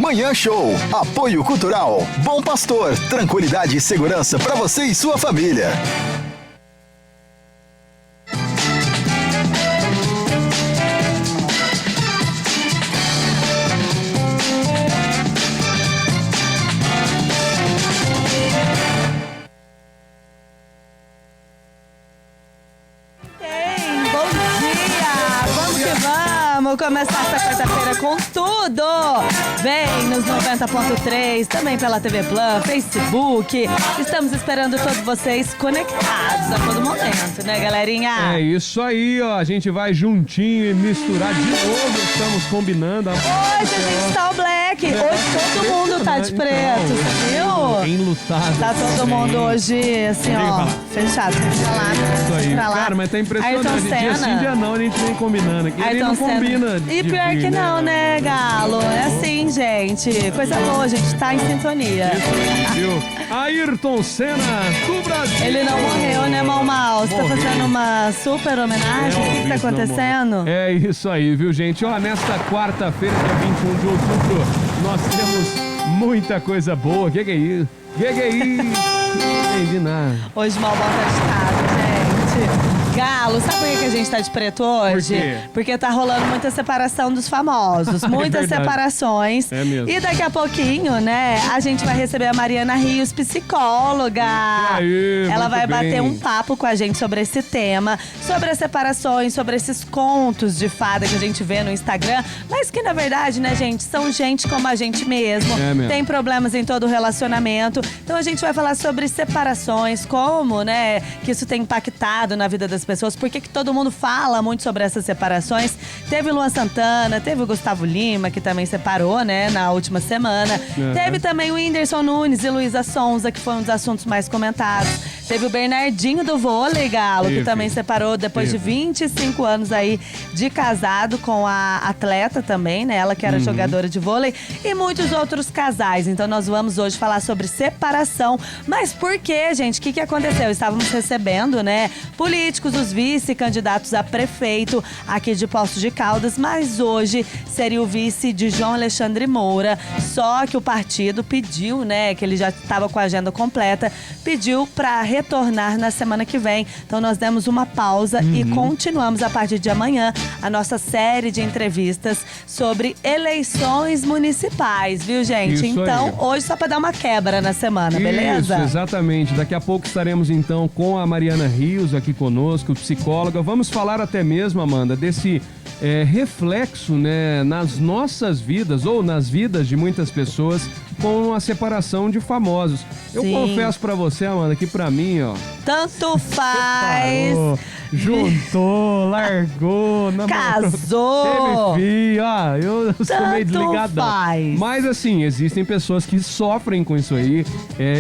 Manhã Show. Apoio Cultural. Bom Pastor. Tranquilidade e segurança para você e sua família. Vamos começar essa quarta-feira com tudo! Vem nos 90.3, também pela TV Plan, Facebook. Estamos esperando todos vocês conectados a todo momento, né, galerinha? É isso aí, ó. A gente vai juntinho e misturar de novo. Estamos combinando. Hoje a gente tá o Black. Hoje todo mundo tá de preto, você viu? Enlutado. Tá todo mundo hoje, assim, ó, fechado. Pra lá, isso aí. pra lá. Cara, mas tá impressionante. Dia sim, dia não, a gente vem combinando aqui. Ele não combina. E pior que não, né, Galo? É assim, gente. Coisa boa, a gente tá em sintonia. Isso, viu? Ayrton Senna do Brasil. Ele não morreu, né, Mal? Você tá fazendo uma super homenagem? O que tá acontecendo? É isso aí, viu, gente? Ó, nesta quarta-feira, dia 21 de outubro, nós temos muita coisa boa. Que é isso? Que é isso? Não entendi nada. Hoje o Malbon tá agitado, gente. Galo, sabe por que a gente tá de preto hoje? Por quê? Porque tá rolando muita separação dos famosos, muitas separações. É mesmo. E daqui a pouquinho, né, a gente vai receber a Mariana Rios, psicóloga. Aí, ela vai bater bem. um papo com a gente sobre esse tema, sobre as separações, sobre esses contos de fada que a gente vê no Instagram, mas que na verdade, né, gente, são gente como a gente mesmo. É mesmo. Tem problemas em todo o relacionamento. Então a gente vai falar sobre separações, como, né, que isso tem impactado na vida das pessoas, por que todo mundo fala muito sobre essas separações. Teve Luan Santana, teve o Gustavo Lima, que também separou, né, na última semana. Teve também o Whindersson Nunes e Luísa Sonza, que foi um dos assuntos mais comentados. Teve o Bernardinho do vôlei, Galo, que também separou depois de 25 anos aí de casado com a atleta também, né, ela que era jogadora de vôlei, e muitos outros casais. Então nós vamos hoje falar sobre separação. Mas por quê, gente? O que aconteceu? Estávamos recebendo, né, políticos, os vice-candidatos a prefeito aqui de Poços de Caldas, mas hoje seria o vice de João Alexandre Moura, só que o partido pediu, né, que ele já estava com a agenda completa, pediu para retornar na semana que vem. Então nós demos uma pausa e continuamos a partir de amanhã a nossa série de entrevistas sobre eleições municipais, viu, gente? Isso então, aí. Hoje só para dar uma quebra na semana, beleza? Isso, exatamente. Daqui a pouco estaremos então com a Mariana Rios aqui conosco, psicóloga. Vamos falar até mesmo, Amanda, desse reflexo, né, nas nossas vidas ou nas vidas de muitas pessoas com a separação de famosos. Eu confesso pra você, Amanda, que pra mim, ó... Tanto faz... Separou, juntou, largou, namorou, casou, teve filho, eu sou meio desligadão. Faz. Mas assim, existem pessoas que sofrem com isso aí.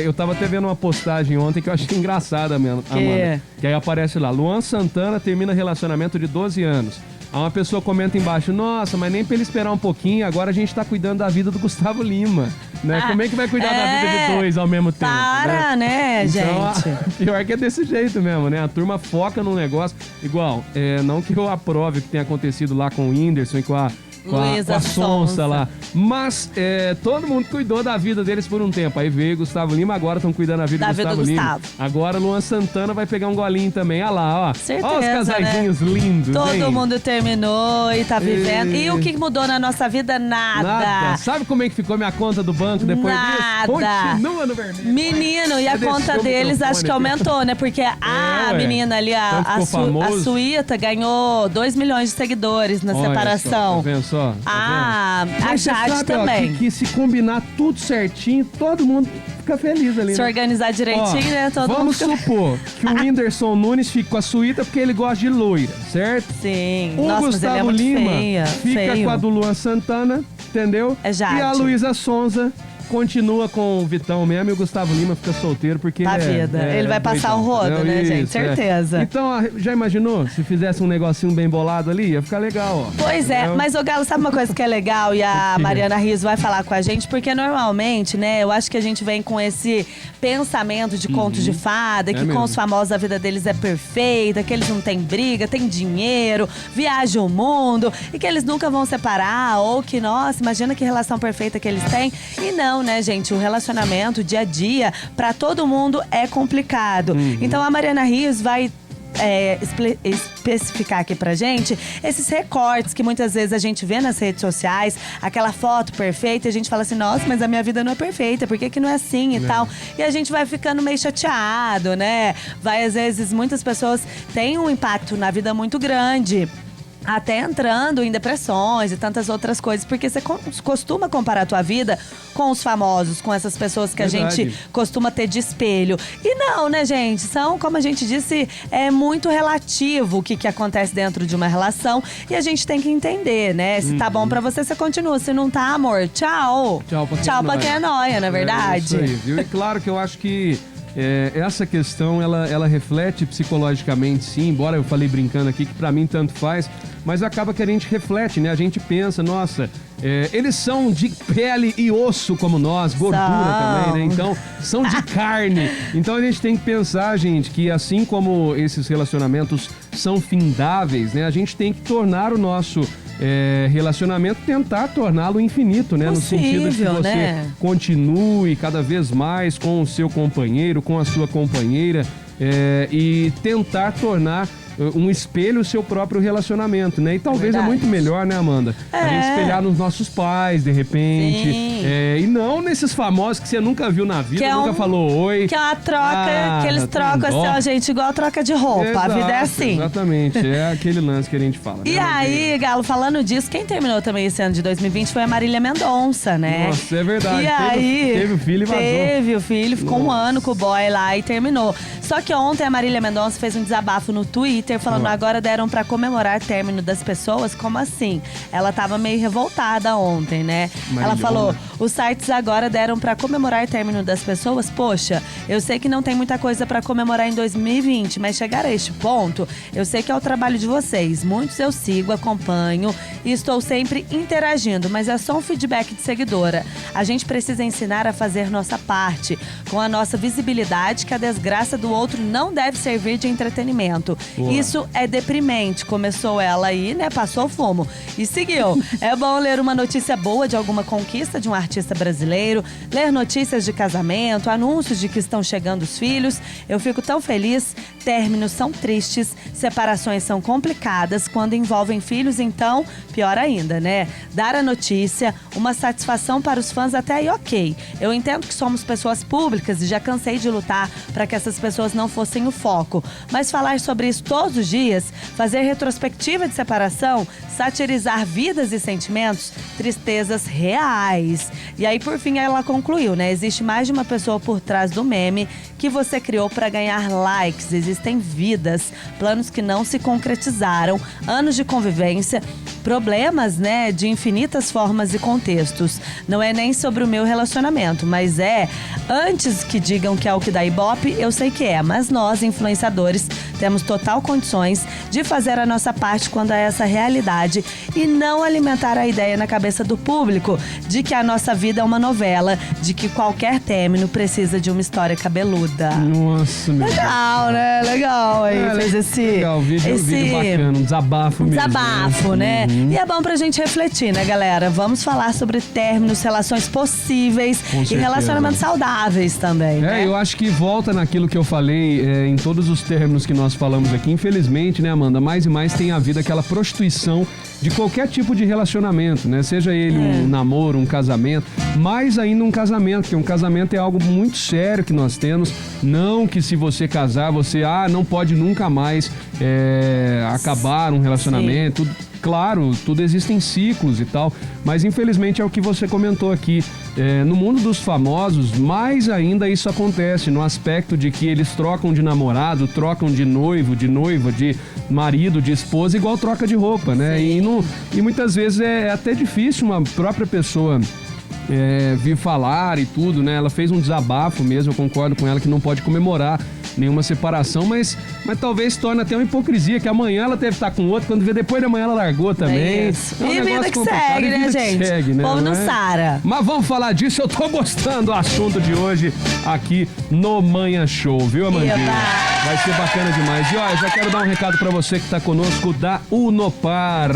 Eu tava até vendo uma postagem ontem que eu achei engraçada mesmo, Amanda. Que aí aparece lá, Luan Santana termina relacionamento de 12 anos. Aí uma pessoa comenta embaixo, nossa, mas nem pra ele esperar um pouquinho, agora a gente tá cuidando da vida do Gustavo Lima, né? Como é que vai cuidar da vida de dois ao mesmo tempo? Para, né, então, gente? Pior que é desse jeito mesmo, né? A turma foca num negócio, igual, não que eu aprove o que tem acontecido lá com o Whindersson e com a Sonsa lá. Mas todo mundo cuidou da vida deles por um tempo. Aí veio Gustavo Lima, agora estão cuidando da vida do Gustavo Lima. Agora Luan Santana vai pegar um golinho também. Olha lá, ó. Certeza, ó os casaizinhos, né? Lindos, todo mundo terminou e tá vivendo. E o que mudou na nossa vida? Nada. Sabe como é que ficou minha conta do banco depois disso? Continua no vermelho. Menino, e a conta deles acho que aumentou, né? Porque a menina ali, a Suíta, ganhou 2 milhões de seguidores na separação. Só, tá a Jade também. Que se combinar tudo certinho, todo mundo fica feliz ali, né? Se organizar direitinho, né? Vamos supor que o Whindersson Nunes fica com a Suíta porque ele gosta de loira, certo? Sim. O Gustavo mas ele é Lima fica com a do Luan Santana, entendeu? É Jade. E a Luísa Sonza continua com o Vitão mesmo e o Gustavo Lima fica solteiro porque Tá vida. Ele vai passar o rodo, né, gente? Certeza. Então, já imaginou? Se fizesse um negocinho bem bolado ali, ia ficar legal, ó. Pois é, mas ô Galo, sabe uma coisa que é legal e a Mariana Rizzo vai falar com a gente? Porque normalmente, né, eu acho que a gente vem com esse pensamento de contos de fada, que com os famosos a vida deles é perfeita, que eles não têm briga, têm dinheiro, viajam o mundo e que eles nunca vão separar, ou que, nossa, imagina que relação perfeita que eles têm. E não, né, gente? O relacionamento, o dia a dia, pra todo mundo é complicado. Então a Mariana Rizzo vai especificar aqui pra gente esses recortes que muitas vezes a gente vê nas redes sociais, aquela foto perfeita, e a gente fala assim, nossa, mas a minha vida não é perfeita, por que não é assim e tal? E a gente vai ficando meio chateado, né? Às vezes, muitas pessoas têm um impacto na vida muito grande, até entrando em depressões e tantas outras coisas, porque você costuma comparar a tua vida com os famosos, com essas pessoas que a gente costuma ter de espelho. E não, né, gente? São, como a gente disse, é muito relativo o que acontece dentro de uma relação e a gente tem que entender, né? Se tá bom pra você, você continua. Se não tá, amor, tchau. Tchau pra quem é nóia, não é verdade? Isso aí, viu? E claro que eu acho que essa questão, ela reflete psicologicamente, sim, embora eu falei brincando aqui que pra mim tanto faz, mas acaba que a gente reflete, né? A gente pensa, nossa, eles são de pele e osso como nós, gordura também, né? Então, são de carne. Então a gente tem que pensar, gente, que assim como esses relacionamentos são findáveis, né? A gente tem que tornar o nosso relacionamento, tentar torná-lo infinito, né? Possível, no sentido de que você continue cada vez mais com o seu companheiro, com a sua companheira, e tentar tornar um espelho o seu próprio relacionamento, né? E talvez é muito melhor, né, Amanda? A gente espelhar nos nossos pais, de repente. E não nesses famosos que você nunca viu na vida, nunca falou oi. Que é uma troca, que eles trocam assim, ó, gente, igual troca de roupa. Exato, a vida é assim. Exatamente, é aquele lance que a gente fala. E né? aí, Galo, falando disso, quem terminou também esse ano de 2020 foi a Marília Mendonça, né? Nossa, é verdade. E aí, teve o filho e vazou. Teve o filho, ficou um ano com o boy lá e terminou. Só que ontem a Marília Mendonça fez um desabafo no Twitter falando agora deram pra comemorar o término das pessoas. Como assim? Ela tava meio revoltada ontem, né? Ela falou, os sites agora deram pra comemorar o término das pessoas. Poxa, eu sei que não tem muita coisa pra comemorar em 2020, mas chegar a este ponto, eu sei que é o trabalho de vocês. Muitos eu sigo, acompanho e estou sempre interagindo, mas é só um feedback de seguidora. A gente precisa ensinar a fazer nossa parte, com a nossa visibilidade, que a desgraça do outro não deve servir de entretenimento. Isso é deprimente. Começou ela aí, né? Passou fumo e seguiu. É bom ler uma notícia boa de alguma conquista de um artista brasileiro, ler notícias de casamento, anúncios de que estão chegando os filhos. Eu fico tão feliz. Términos são tristes, separações são complicadas. Quando envolvem filhos, então, pior ainda, né? Dar a notícia, uma satisfação para os fãs até aí, ok. Eu entendo que somos pessoas públicas e já cansei de lutar para que essas pessoas não fossem o foco. Mas falar sobre isso todos os dias, fazer retrospectiva de separação, satirizar vidas e sentimentos, tristezas reais. E aí, por fim, ela concluiu, né? Existe mais de uma pessoa por trás do meme que você criou para ganhar likes. Existem vidas, planos que não se concretizaram, anos de convivência, problemas, né, de infinitas formas e contextos. Não é nem sobre o meu relacionamento, mas antes que digam que é o que dá ibope, eu sei que é. Mas nós, influenciadores, temos total condições de fazer a nossa parte quando há essa realidade e não alimentar a ideia na cabeça do público de que a nossa vida é uma novela, de que qualquer término precisa de uma história cabeluda. Nossa, meu legal, né? Legal aí, fez esse... Legal, vídeo bacana, um desabafo mesmo. Desabafo, né? E é bom pra gente refletir, né, galera? Vamos falar sobre términos, relações possíveis e relacionamentos saudáveis também, né? Eu acho que volta naquilo que eu falei em todos os términos que nós falamos aqui. Infelizmente, né, Amanda? Mais e mais tem havido aquela prostituição de qualquer tipo de relacionamento, né? Seja ele um namoro, um casamento, mais ainda um casamento, porque um casamento é algo muito sério que nós temos. Não que se você casar, você não pode nunca mais acabar um relacionamento. Claro, tudo existem ciclos e tal, mas infelizmente é o que você comentou aqui. No mundo dos famosos, mais ainda isso acontece, no aspecto de que eles trocam de namorado, trocam de noivo, de noiva, de marido, de esposa, igual troca de roupa, né? E muitas vezes é até difícil uma própria pessoa vi falar e tudo, né? Ela fez um desabafo mesmo, eu concordo com ela que não pode comemorar nenhuma separação, mas talvez torne até uma hipocrisia, que amanhã ela deve estar com outro, quando vê depois da manhã ela largou também. E vida que segue, né, gente? Segue, né? Povo não Sara. Mas vamos falar disso, eu tô gostando do assunto de hoje aqui no Manhã Show, viu, Amandinha? Vai ser bacana demais. E ó, eu já quero dar um recado pra você que tá conosco da Unopar.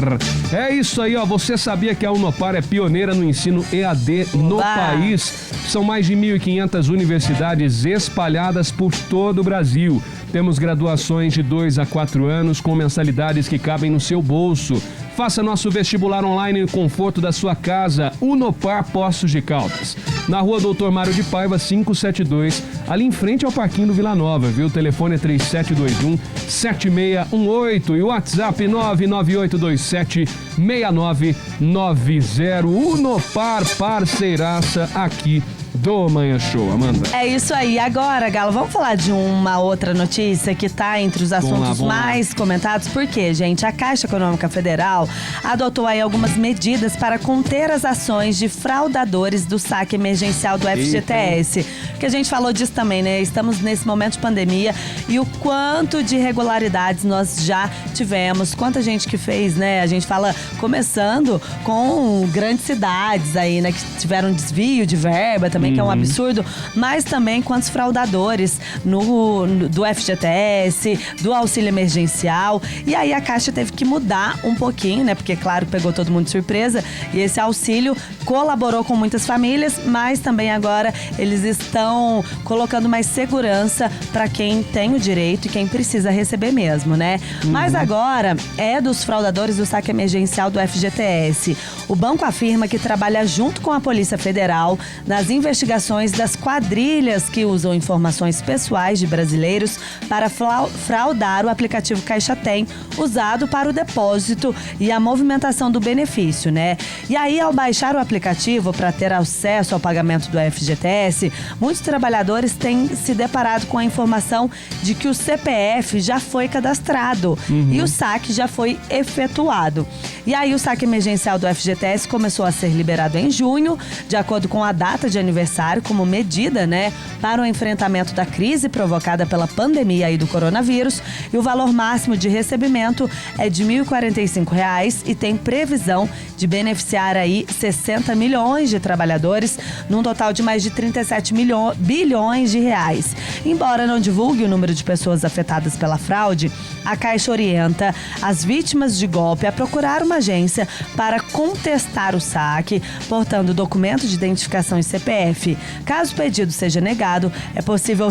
É isso aí, ó, você sabia que a Unopar é pioneira no ensino EAD no país? São mais de 1.500 universidades espalhadas por todo o Brasil. Temos graduações de 2 a 4 anos com mensalidades que cabem no seu bolso. Faça nosso vestibular online no conforto da sua casa. Unopar Poços de Caldas. Na rua Doutor Mário de Paiva, 572, ali em frente ao Parquinho do Vila Nova, viu? O telefone é 3721-7618 e o WhatsApp 99827-6990. Unopar, parceiraça aqui do Manhã Show, Amanda. É isso aí. Agora, Galo, vamos falar de uma outra notícia que está entre os assuntos mais comentados. Porque, gente, a Caixa Econômica Federal adotou aí algumas medidas para conter as ações de fraudadores do saque emergencial do FGTS. Porque a gente falou disso também, né? Estamos nesse momento de pandemia e o quanto de irregularidades nós já tivemos. Quanta gente que fez, né? A gente fala começando com grandes cidades aí, né? Que tiveram desvio de verba também, que é um absurdo, mas também quantos fraudadores do FGTS, do auxílio emergencial. E aí a Caixa teve que mudar um pouquinho, né? Porque, claro, pegou todo mundo de surpresa. E esse auxílio colaborou com muitas famílias, mas também agora eles estão colocando mais segurança para quem tem o direito e quem precisa receber mesmo, né? Mas agora é dos fraudadores do saque emergencial do FGTS. O banco afirma que trabalha junto com a Polícia Federal nas investigações das quadrilhas que usam informações pessoais de brasileiros para fraudar o aplicativo Caixa Tem, usado para o depósito e a movimentação do benefício, né? E aí, ao baixar o aplicativo para ter acesso ao pagamento do FGTS, muitos trabalhadores têm se deparado com a informação de que o CPF já foi cadastrado e o saque já foi efetuado. E aí, o saque emergencial do FGTS começou a ser liberado em junho, de acordo com a data de aniversário, como medida, né, para o enfrentamento da crise provocada pela pandemia aí do coronavírus. E o valor máximo de recebimento é de R$ 1.045 e tem previsão de beneficiar aí 60 milhões de trabalhadores, num total de mais de 37 bilhões de reais. Embora não divulgue o número de pessoas afetadas pela fraude, a Caixa orienta as vítimas de golpe a procurar uma agência para contestar o saque, portando documento de identificação e CPF. Caso o pedido seja negado, é possível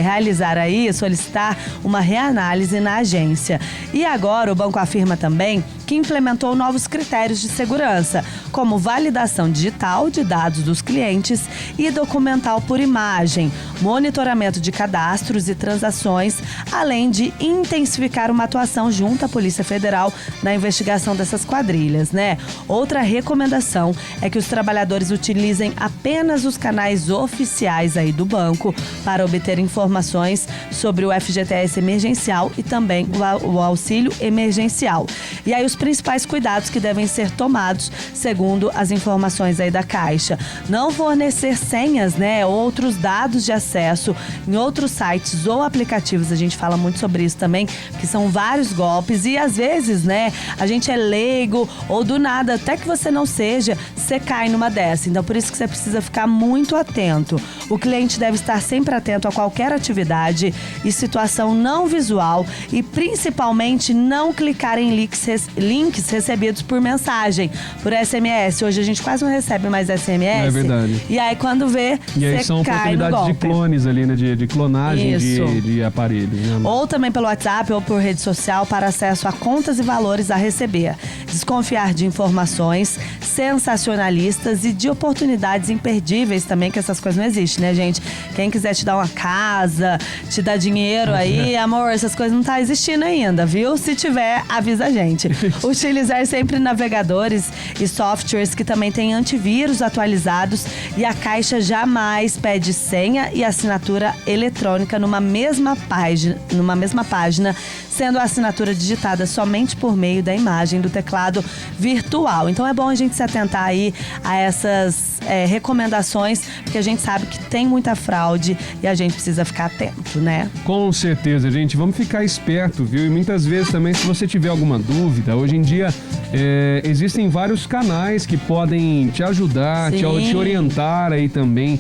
realizar aí, solicitar uma reanálise na agência. E agora o banco afirma também que implementou novos critérios de segurança, como validação digital de dados dos clientes e documental por imagem, monitoramento de cadastros e transações, além de intensificar uma atuação junto à Polícia Federal na investigação dessas quadrilhas, né? Outra recomendação é que os trabalhadores utilizem apenas os canais oficiais aí do banco para obter informações sobre o FGTS emergencial e também o auxílio emergencial. E aí os principais cuidados que devem ser tomados, segundo as informações aí da Caixa: não fornecer senhas, né, outros dados de acesso em outros sites ou aplicativos. A gente fala muito sobre isso também, que são vários golpes e às vezes, né, a gente é leigo ou do nada, até que você não seja, você cai numa dessa. Então por isso que você precisa ficar muito atento. O cliente deve estar sempre atento a qualquer atividade e situação não visual e principalmente não clicar em links recebidos por mensagem, por SMS. Hoje a gente quase não recebe mais SMS. É verdade. E aí quando vê, e aí são oportunidades de clones ali, né? De clonagem de aparelhos. Né? Ou também pelo WhatsApp ou por rede social para acesso a contas e valores a receber. Desconfiar de informações sensacionalistas e de oportunidades imperdíveis também, que essas coisas não existem, né, gente? Quem quiser te dar uma casa, te dar dinheiro aí, amor, essas coisas não tá existindo ainda, viu? Se tiver, avisa a gente. Utilizar sempre navegadores e softwares que também têm antivírus atualizados, e a Caixa jamais pede senha e assinatura eletrônica numa mesma página sendo a assinatura digitada somente por meio da imagem do teclado virtual. Então é bom a gente se atentar aí a essas recomendações, porque a gente sabe que tem muita fraude e a gente precisa ficar atento, né? Com certeza, gente. Vamos ficar esperto, viu? E muitas vezes também, se você tiver alguma dúvida, hoje em dia existem vários canais que podem te ajudar, te orientar aí também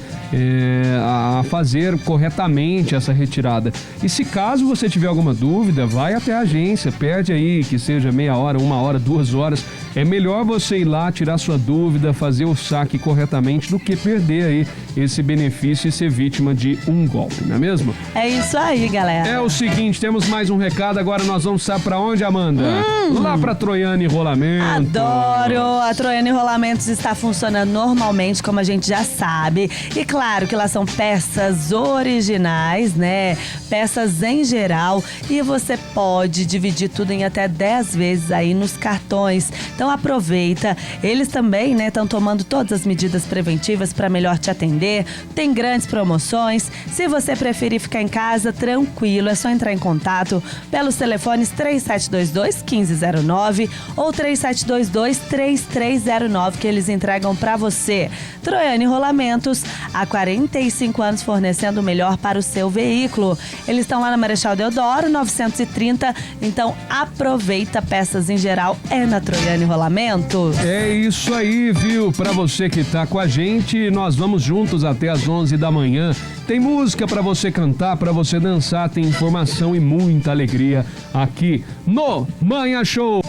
a fazer corretamente essa retirada. E se caso você tiver alguma dúvida, vai até a agência, pede aí que seja meia hora, 1 hora, 2 horas. É melhor você ir lá, tirar sua dúvida, fazer o saque corretamente do que perder aí esse benefício e ser vítima de um golpe, não é mesmo? É isso aí, galera. É o seguinte, temos mais um recado, agora nós vamos saber pra onde, Amanda? Lá pra Troiano Rolamento. Adoro! A Troiano Rolamentos está funcionando normalmente, como a gente já sabe. E claro que lá são peças originais, né? Peças em geral. E você pode dividir tudo em até 10 vezes aí nos cartões. Então aproveita. Eles também, né, estão tomando todas as medidas preventivas para melhor te atender. Tem grandes promoções. Se você preferir ficar em casa, tranquilo, é só entrar em contato pelos telefones 3722-1509 ou 3722-3309 que eles entregam para você. Troiano Rolamentos, há 45 anos fornecendo o melhor para o seu veículo. Eles estão lá na Marechal Deodoro, 930, então aproveita, peças em geral é na Troiano Rolamentos. É isso aí, viu? Para você que tá com a gente, nós vamos juntos até as 11 da manhã. Tem música para você cantar, para você dançar, tem informação e muita alegria aqui no Manhã Show.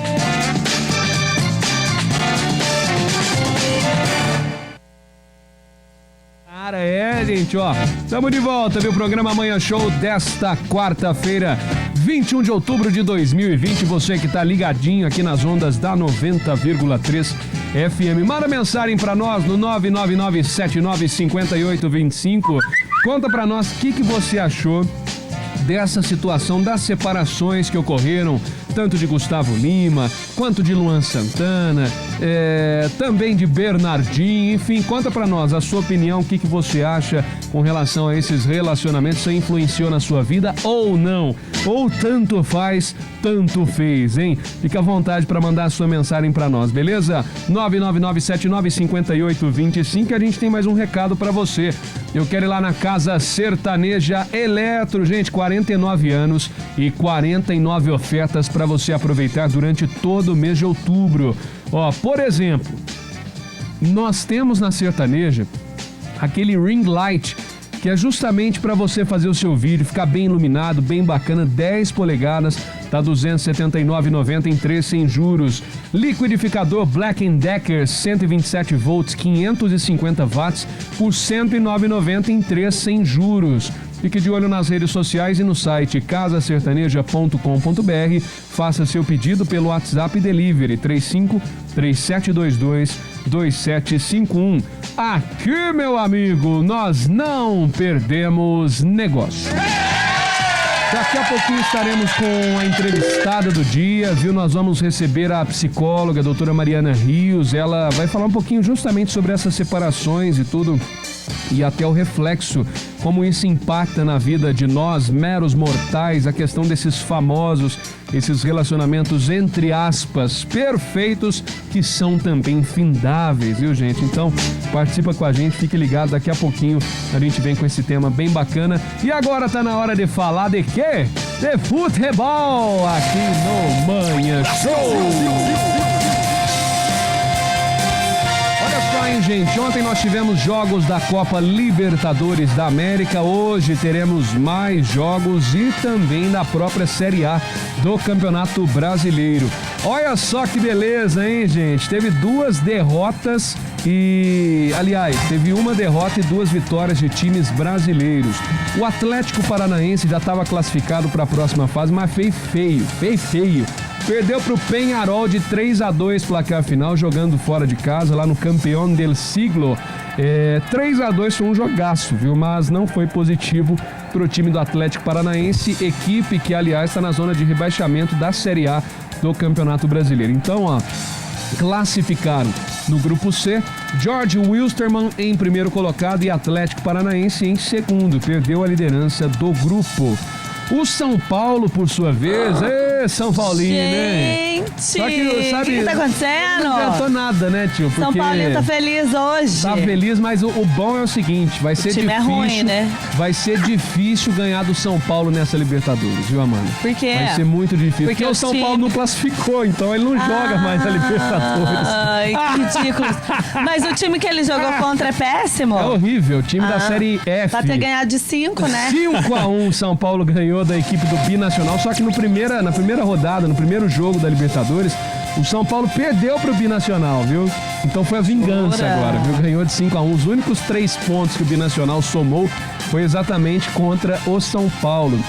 Cara, gente, ó, estamos de volta, viu? O programa Manhã Show desta quarta-feira, 21 de outubro de 2020. Você que tá ligadinho aqui nas ondas da 90,3 FM. Manda mensagem pra nós no 999795825. Conta pra nós o que você achou dessa situação das separações que ocorreram, tanto de Gustavo Lima, quanto de Luan Santana, também de Bernardinho, enfim, conta pra nós a sua opinião, o que você acha com relação a esses relacionamentos, se influenciou na sua vida ou não, ou tanto faz, tanto fez, hein? Fica à vontade pra mandar a sua mensagem pra nós, beleza? 999795825, a gente tem mais um recado pra você. Eu quero ir lá na Casa Sertaneja Eletro, gente, 49 anos e 49 ofertas para você aproveitar durante todo o mês de outubro. Ó, por exemplo, nós temos na Sertaneja aquele ring light, que é justamente para você fazer o seu vídeo ficar bem iluminado, bem bacana, 10 polegadas, tá R$ 279,90 em 3 sem juros. Liquidificador Black & Decker 127 volts, 550 watts por R$ 109,90 em 3 sem juros. Fique de olho nas redes sociais e no site casasertaneja.com.br. Faça seu pedido pelo WhatsApp Delivery 3537222751. Aqui, meu amigo, nós não perdemos negócio. Daqui a pouquinho estaremos com a entrevistada do dia, viu? Nós vamos receber a psicóloga, a doutora Mariana Rios. Ela vai falar um pouquinho justamente sobre essas separações e tudo, e até o reflexo, como isso impacta na vida de nós, meros mortais, a questão desses famosos, esses relacionamentos, entre aspas, perfeitos, que são também findáveis, viu, gente? Então, participa com a gente, fique ligado, daqui a pouquinho a gente vem com esse tema bem bacana. E agora tá na hora de falar de quê? De futebol, aqui no Manhã Show! Hein, gente? Ontem nós tivemos jogos da Copa Libertadores da América, hoje teremos mais jogos e também da própria Série A do Campeonato Brasileiro. Olha só que beleza, hein, gente? Teve 2 derrotas e, aliás, teve 1 derrota e 2 vitórias de times brasileiros. O Atlético Paranaense já estava classificado para a próxima fase, mas fez feio. Perdeu para o Peñarol de 3-2 placar final, jogando fora de casa, lá no Campeão del Siglo. 3-2 foi um jogaço, viu? Mas não foi positivo para o time do Atlético Paranaense, equipe que, aliás, está na zona de rebaixamento da Série A do Campeonato Brasileiro. Então, ó, classificaram no grupo C, George Wilstermann em primeiro colocado e Atlético Paranaense em segundo. Perdeu a liderança do grupo. O São Paulo, por sua vez, São Paulino, hein? Gente! Só que, sabe, o que tá acontecendo? Não adiantou nada, né, tio? Porque São Paulinho tá feliz hoje. tá feliz, mas o bom é o seguinte, vai ser time difícil. é ruim, né? Vai ser difícil ganhar do São Paulo nessa Libertadores, viu, Amanda? Por quê? Vai ser muito difícil. Porque Porque o o São time- Paulo não classificou, então ele não joga mais na Libertadores. Ai, que ridículo. Mas o time que ele jogou contra é péssimo? É horrível, o time da Série F. Pra ter ganhado de 5, né? 5-1 São Paulo ganhou da equipe do Binacional, só que na primeira rodada, no primeiro jogo da Libertadores, o São Paulo perdeu pro Binacional, viu? Então foi a vingança Jura? agora, viu? Ganhou de 5-1. Os únicos 3 pontos que o Binacional somou foi exatamente contra o São Paulo.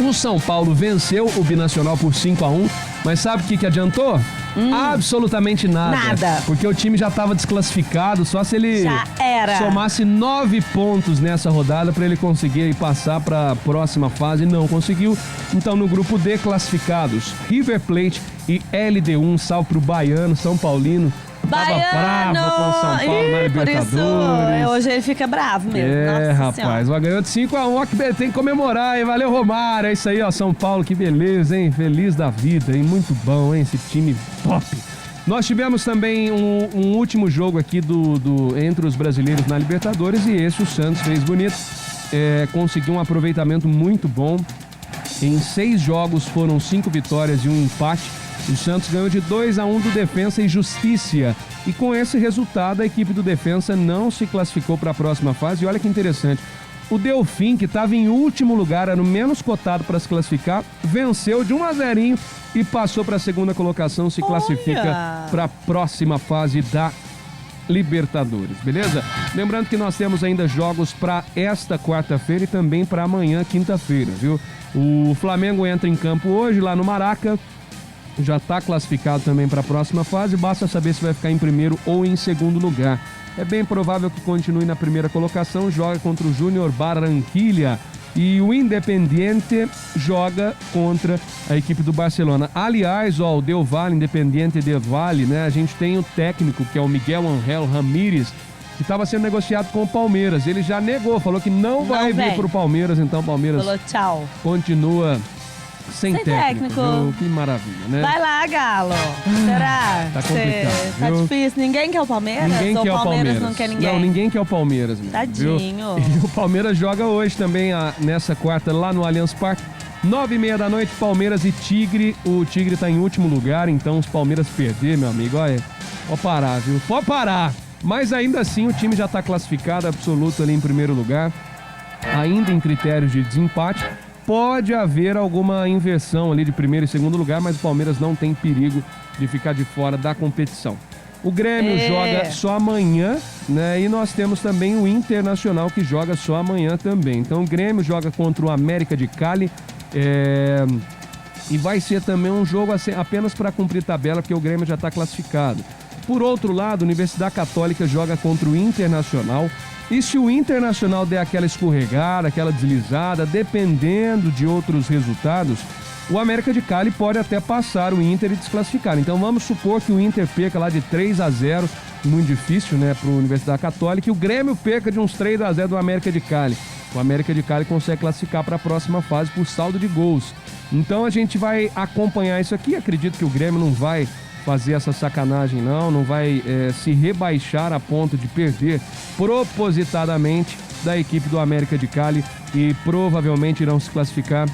O São Paulo venceu o Binacional por 5-1, mas sabe o que adiantou? Absolutamente nada. Nada. Porque o time já estava desclassificado, só se ele Já era. somasse 9 pontos nessa rodada para ele conseguir passar para a próxima fase. Não conseguiu. Então, no grupo D, classificados River Plate e LDU, salve pro Baiano, São Paulino. Baiano! Tava bravo com o São Paulo na Ih, por Libertadores. isso, hoje ele fica bravo mesmo. É, Nossa rapaz, Senhora. vai ganhou de 5-1, ó, que tem que comemorar, hein? Valeu, Romário. É isso aí, ó, São Paulo, que beleza, hein? Feliz da vida, hein? Muito bom, hein? Esse time top. Nós tivemos também um último jogo aqui entre os brasileiros na Libertadores e esse o Santos fez bonito. Conseguiu um aproveitamento muito bom. Em 6 jogos foram 5 vitórias e 1 empate. O Santos ganhou de 2-1 do Defensa e Justiça. E com esse resultado, a equipe do Defensa não se classificou para a próxima fase. E olha que interessante. O Delfim, que estava em último lugar, era o menos cotado para se classificar, venceu de 1-0 e passou para a segunda colocação, se classifica para a próxima fase da Libertadores, beleza? Lembrando que nós temos ainda jogos para esta quarta-feira e também para amanhã, quinta-feira, viu? O Flamengo entra em campo hoje lá no Maraca. Já está classificado também para a próxima fase, basta saber se vai ficar em primeiro ou em segundo lugar. É bem provável que continue na primeira colocação, joga contra o Júnior Barranquilla e o Independiente joga contra a equipe do Barcelona. Aliás, ó, o Del Valle, Independiente Del Valle, né? A gente tem o técnico, que é o Miguel Ángel Ramírez, que estava sendo negociado com o Palmeiras. Ele já negou, falou que não vai vir para o Palmeiras, então o Palmeiras Falou tchau. continua sem técnico. técnico. Viu? Que maravilha, né? Vai lá, Galo. Será? Tá complicado, Tá viu? difícil. Ninguém quer o Palmeiras? Ninguém Ou quer o Palmeiras. não quer ninguém? Não, ninguém quer o Palmeiras mesmo. Tadinho. Viu? E o Palmeiras joga hoje também, nessa quarta, lá no Allianz Parque. 9h30 da noite, Palmeiras e Tigre. O Tigre tá em último lugar, então os Palmeiras perder, meu amigo, olha, pode parar, viu? Pode parar. Mas ainda assim o time já tá classificado absoluto ali em primeiro lugar, ainda em critérios de desempate. Pode haver alguma inversão ali de primeiro e segundo lugar, mas o Palmeiras não tem perigo de ficar de fora da competição. O Grêmio joga só amanhã, né? E nós temos também o Internacional que joga só amanhã também. Então o Grêmio joga contra o América de Cali. E vai ser também um jogo apenas para cumprir tabela, porque o Grêmio já está classificado. Por outro lado, a Universidade Católica joga contra o Internacional. E se o Internacional der aquela escorregada, aquela deslizada, dependendo de outros resultados, o América de Cali pode até passar o Inter e desclassificar. Então vamos supor que o Inter perca lá de 3-0, muito difícil, né, para a Universidade Católica, e o Grêmio perca de uns 3-0 do América de Cali. O América de Cali consegue classificar para a próxima fase por saldo de gols. Então a gente vai acompanhar isso aqui. Acredito que o Grêmio não vai fazer essa sacanagem, não vai se rebaixar a ponto de perder propositadamente da equipe do América de Cali, e provavelmente irão se classificar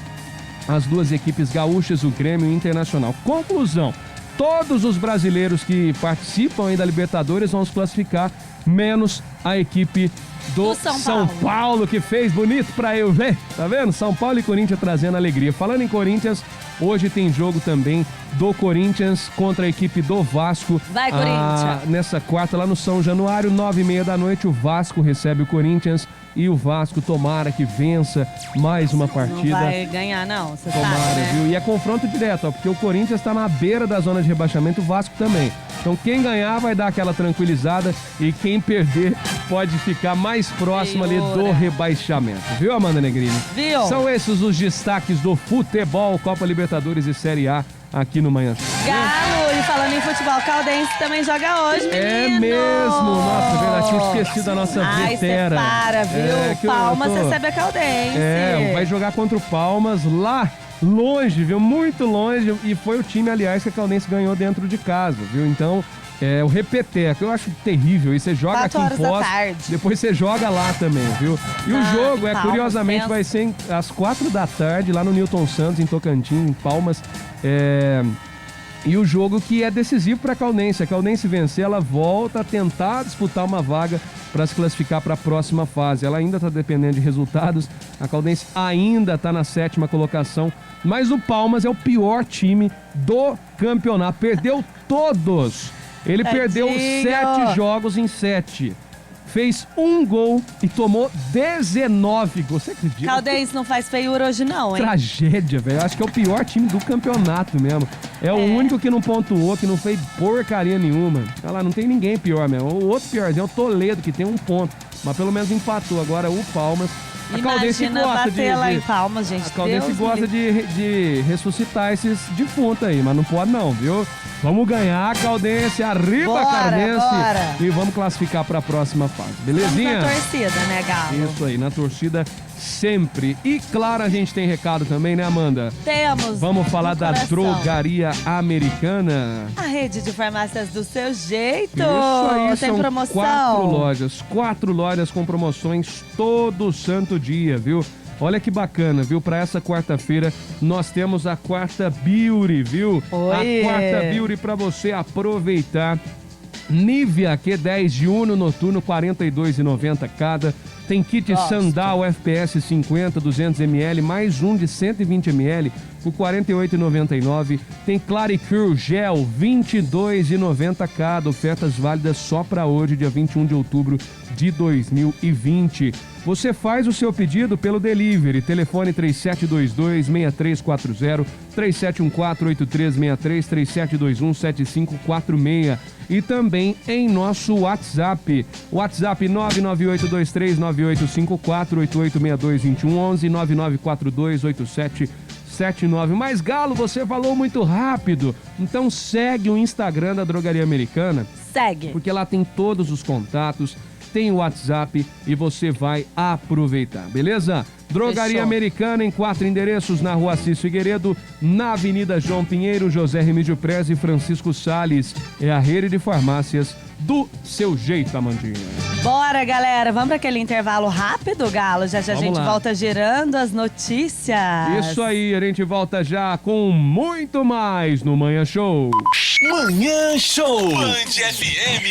as duas equipes gaúchas, o Grêmio e o Internacional. Conclusão: todos os brasileiros que participam aí da Libertadores vão se classificar, menos a equipe do São Paulo, que fez bonito pra eu ver, tá vendo? São Paulo e Corinthians trazendo alegria. Falando em Corinthians, hoje tem jogo também do Corinthians contra a equipe do Vasco. Vai, Corinthians! Nessa quarta, lá no São Januário, 9h30 da noite, o Vasco recebe o Corinthians. E o Vasco, tomara que vença mais uma partida. Não vai ganhar, não, você tomara, sabe, né? viu? E é confronto direto, ó, porque o Corinthians está na beira da zona de rebaixamento, o Vasco também. Então quem ganhar vai dar aquela tranquilizada, e quem perder pode ficar mais próximo ali do rebaixamento. Viu, Amanda Negrini? Viu? São esses os destaques do futebol, Copa Libertadores e Série A aqui no Manhã. Galo, e falando em futebol, Caldense também joga hoje, menino. É mesmo! Nossa, verdade, tinha esquecido da nossa vetera. Ai, separa, viu? Que Palmas recebe a Caldense. vai jogar contra o Palmas lá longe, viu? Muito longe. E foi o time, aliás, que a Caldense ganhou dentro de casa, viu? Então, o repeteco, eu acho terrível. E você joga aqui em Foz, depois você joga lá também, viu? E o jogo, curiosamente, vai ser às 4 da tarde, lá no Newton Santos, em Tocantins, em Palmas. E o jogo que é decisivo para a Caldense. A Caldense vencer, ela volta a tentar disputar uma vaga para se classificar para a próxima fase. Ela ainda está dependendo de resultados. A Caldense ainda está na 7ª colocação. Mas o Palmas é o pior time do campeonato. Perdeu todos. Ele perdeu 7 jogos em 7. Fez 1 gol e tomou 19 gols. Você acredita? Caldense não faz feiura hoje não, hein? Tragédia, velho. Acho que é o pior time do campeonato mesmo. É o único que não pontuou, que não fez porcaria nenhuma. Olha lá, não tem ninguém pior mesmo. O outro piorzinho é o Toledo, que tem 1 ponto. Mas pelo menos empatou. Agora o Palmas... Imagina bater lá em Palmas, gente. A Caldense gosta de ressuscitar esses defuntos aí, mas não pode não, viu? Vamos ganhar, Caldense, arriba Caldense. Bora. E vamos classificar para a próxima fase, belezinha? Vamos na torcida, né, Galo? Isso aí, na torcida sempre. E claro, a gente tem recado também, né, Amanda? Temos. Vamos falar da Drogaria Americana. A rede de farmácias do seu jeito. Isso aí, tem são promoção. 4 lojas com promoções todo santo dia, viu? Olha que bacana, viu? Para essa quarta-feira nós temos a Quarta Beauty, viu? Oi. A Quarta Beauty para você aproveitar. Nivea Q10 de Uno Noturno, R$ 42,90 cada. Tem kit Sandal FPS 50, 200ml, mais um de 120ml por R$ 48,99. Tem Claricure Gel, R$ 22,90 cada. Ofertas válidas só para hoje, dia 21 de outubro de 2020. Você faz o seu pedido pelo delivery, telefone 3722-6340, 3714-8363, 3721-7546 e também em nosso WhatsApp, WhatsApp 998239854, 88622111, 99428779. Mas Galo, você falou muito rápido, então segue o Instagram da Drogaria Americana. Segue. Porque lá tem todos os contatos, tem o WhatsApp e você vai aproveitar, beleza? Drogaria Americana em 4 endereços, na Rua Assis Figueiredo, na Avenida João Pinheiro, José Remídio Prez e Francisco Salles. É a rede de farmácias do seu jeito, Amandinha. Bora, galera. Vamos para aquele intervalo rápido, Galo? Já a gente lá. volta girando as notícias. Isso aí, a gente volta já com muito mais no Manhã Show. Manhã Show. Band FM.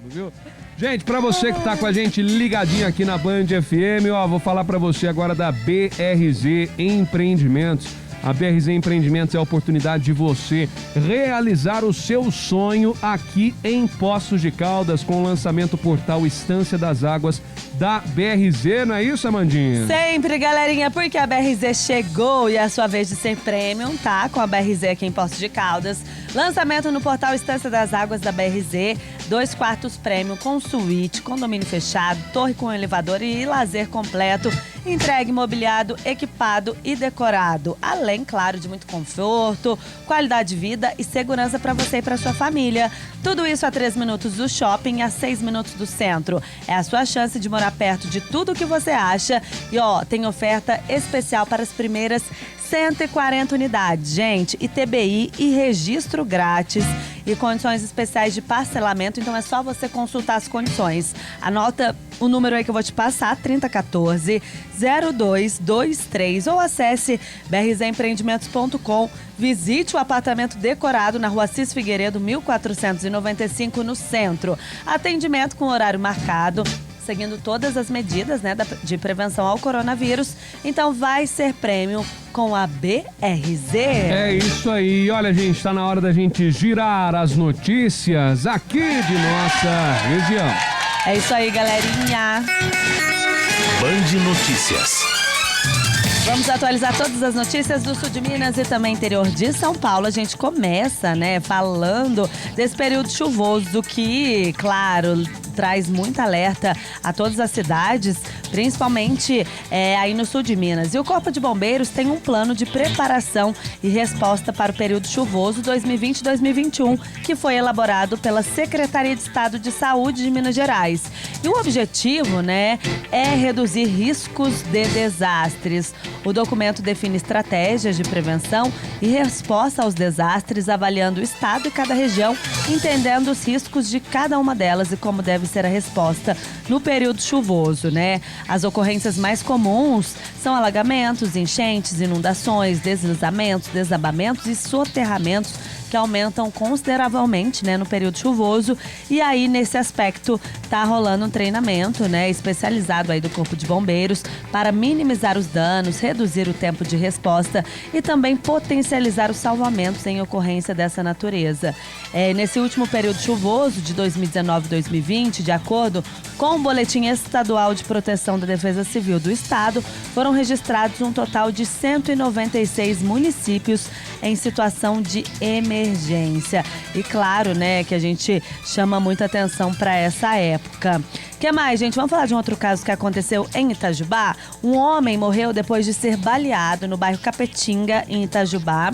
Viu? Gente, pra você que tá com a gente ligadinho aqui na Band FM, ó, vou falar pra você agora da BRZ Empreendimentos. A BRZ Empreendimentos é a oportunidade de você realizar o seu sonho aqui em Poços de Caldas com o lançamento portal Estância das Águas da BRZ, não é isso, Amandinha? Sempre, galerinha, porque a BRZ chegou e é a sua vez de ser premium, tá? Com a BRZ aqui em Poços de Caldas. Lançamento no portal Estância das Águas da BRZ, 2 quartos premium com suíte, condomínio fechado, torre com elevador e lazer completo, entregue mobiliado, equipado e decorado. Além, claro, de muito conforto, qualidade de vida e segurança para você e para sua família. Tudo isso a 3 minutos do shopping e a 6 minutos do centro. É a sua chance de morar perto de tudo o que você acha. E ó, tem oferta especial para as primeiras 140 unidades, gente, ITBI e registro grátis e condições especiais de parcelamento, então é só você consultar as condições. Anota o número aí que eu vou te passar, 3014-0223 ou acesse brzempreendimentos.com. Visite o apartamento decorado na Rua Assis Figueiredo, 1495, no centro. Atendimento com horário marcado, seguindo todas as medidas, né, de prevenção ao coronavírus. Então vai ser prêmio com a BRZ. É isso aí. Olha, gente, tá na hora da gente girar as notícias aqui de nossa região. É isso aí, galerinha. Band Notícias. Vamos atualizar todas as notícias do sul de Minas e também interior de São Paulo. A gente começa, né, falando desse período chuvoso que, claro, traz muito alerta a todas as cidades, principalmente aí no sul de Minas. E o Corpo de Bombeiros tem um plano de preparação e resposta para o período chuvoso 2020-2021, que foi elaborado pela Secretaria de Estado de Saúde de Minas Gerais. E o objetivo, né, é reduzir riscos de desastres. O documento define estratégias de prevenção e resposta aos desastres, avaliando o estado e cada região, entendendo os riscos de cada uma delas e como deve ser a resposta no período chuvoso, né? As ocorrências mais comuns são alagamentos, enchentes, inundações, deslizamentos, desabamentos e soterramentos, que aumentam consideravelmente, né, no período chuvoso. E aí, nesse aspecto, tá rolando um treinamento, né, especializado aí do Corpo de Bombeiros para minimizar os danos, reduzir o tempo de resposta e também potencializar os salvamentos em ocorrência dessa natureza. Nesse último período chuvoso de 2019-2020, de acordo com o Boletim Estadual de Proteção da Defesa Civil do Estado, foram registrados um total de 196 municípios em situação de emergência. E claro, né, que a gente chama muita atenção para essa época. O que mais, gente? Vamos falar de um outro caso que aconteceu em Itajubá. Um homem morreu depois de ser baleado no bairro Capetinga, em Itajubá.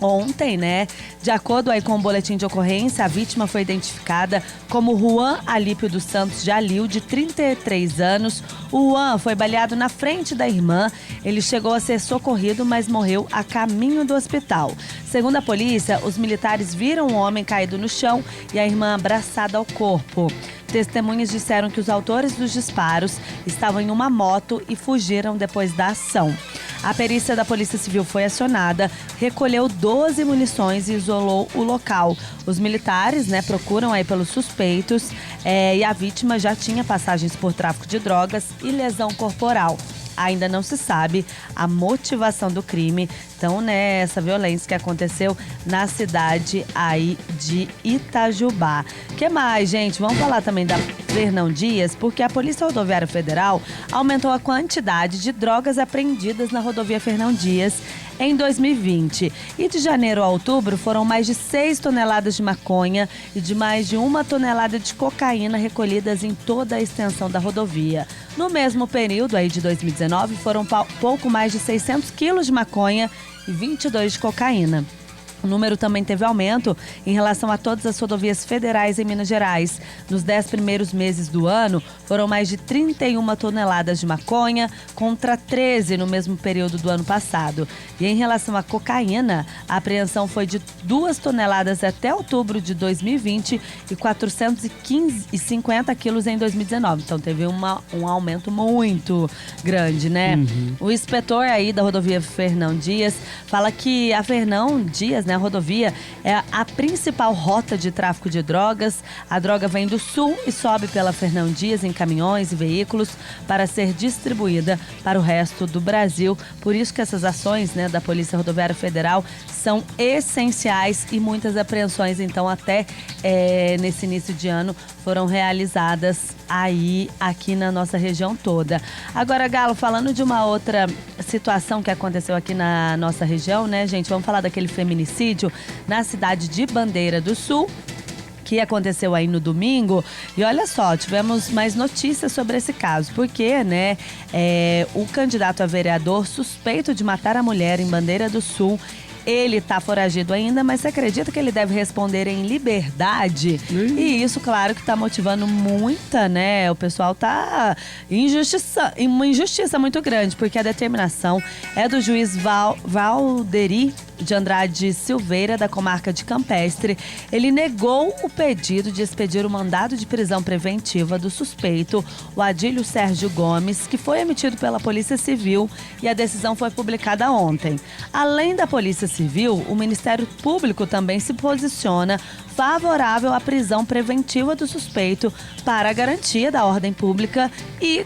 Ontem, né? De acordo aí com o boletim de ocorrência, a vítima foi identificada como Juan Alípio dos Santos Jalil, de 33 anos. O Juan foi baleado na frente da irmã. Ele chegou a ser socorrido, mas morreu a caminho do hospital. Segundo a polícia, os militares viram o homem caído no chão e a irmã abraçada ao corpo. Testemunhas disseram que os autores dos disparos estavam em uma moto e fugiram depois da ação. A perícia da Polícia Civil foi acionada, recolheu 12 munições e isolou o local. Os militares, né, procuram aí pelos suspeitos e a vítima já tinha passagens por tráfico de drogas e lesão corporal. Ainda não se sabe a motivação do crime. Então, né, essa violência que aconteceu na cidade aí de Itajubá. O que mais, gente? Vamos falar também da Fernão Dias, porque a Polícia Rodoviária Federal aumentou a quantidade de drogas apreendidas na rodovia Fernão Dias em 2020. E de janeiro a outubro foram mais de 6 toneladas de maconha e de mais de 1 tonelada de cocaína recolhidas em toda a extensão da rodovia. No mesmo período aí de 2019, foram pouco mais de 600 quilos de maconha e 22 de cocaína. O número também teve aumento em relação a todas as rodovias federais em Minas Gerais. Nos 10 primeiros meses do ano, foram mais de 31 toneladas de maconha, contra 13 no mesmo período do ano passado. E em relação à cocaína, a apreensão foi de 2 toneladas até outubro de 2020 e 450 quilos em 2019. Então teve um aumento muito grande, né? O inspetor aí da rodovia Fernão Dias fala que a Fernão Dias, né, a rodovia, é a principal rota de tráfico de drogas. A droga vem do sul e sobe pela Fernão Dias em caminhões e veículos para ser distribuída para o resto do Brasil. Por isso que essas ações, né, da Polícia Rodoviária Federal são essenciais e muitas apreensões, então, até nesse início de ano foram realizadas aqui na nossa região toda. Agora, Galo, falando de uma outra situação que aconteceu aqui na nossa região, né, gente? Vamos falar daquele feminicídio na cidade de Bandeira do Sul, que aconteceu aí no domingo. E olha só, tivemos mais notícias sobre esse caso, porque, né, o candidato a vereador suspeito de matar a mulher em Bandeira do Sul, ele está foragido ainda, mas você acredita que ele deve responder em liberdade? E isso, claro, que está motivando muita, né? O pessoal tá em uma injustiça muito grande, porque a determinação é do juiz Valderi de Andrade Silveira, da comarca de Campestre. Ele negou o pedido de expedir o mandado de prisão preventiva do suspeito, o Adílio Sérgio Gomes, que foi emitido pela Polícia Civil, e a decisão foi publicada ontem. Além da Polícia Civil, o Ministério Público também se posiciona favorável à prisão preventiva do suspeito para a garantia da ordem pública e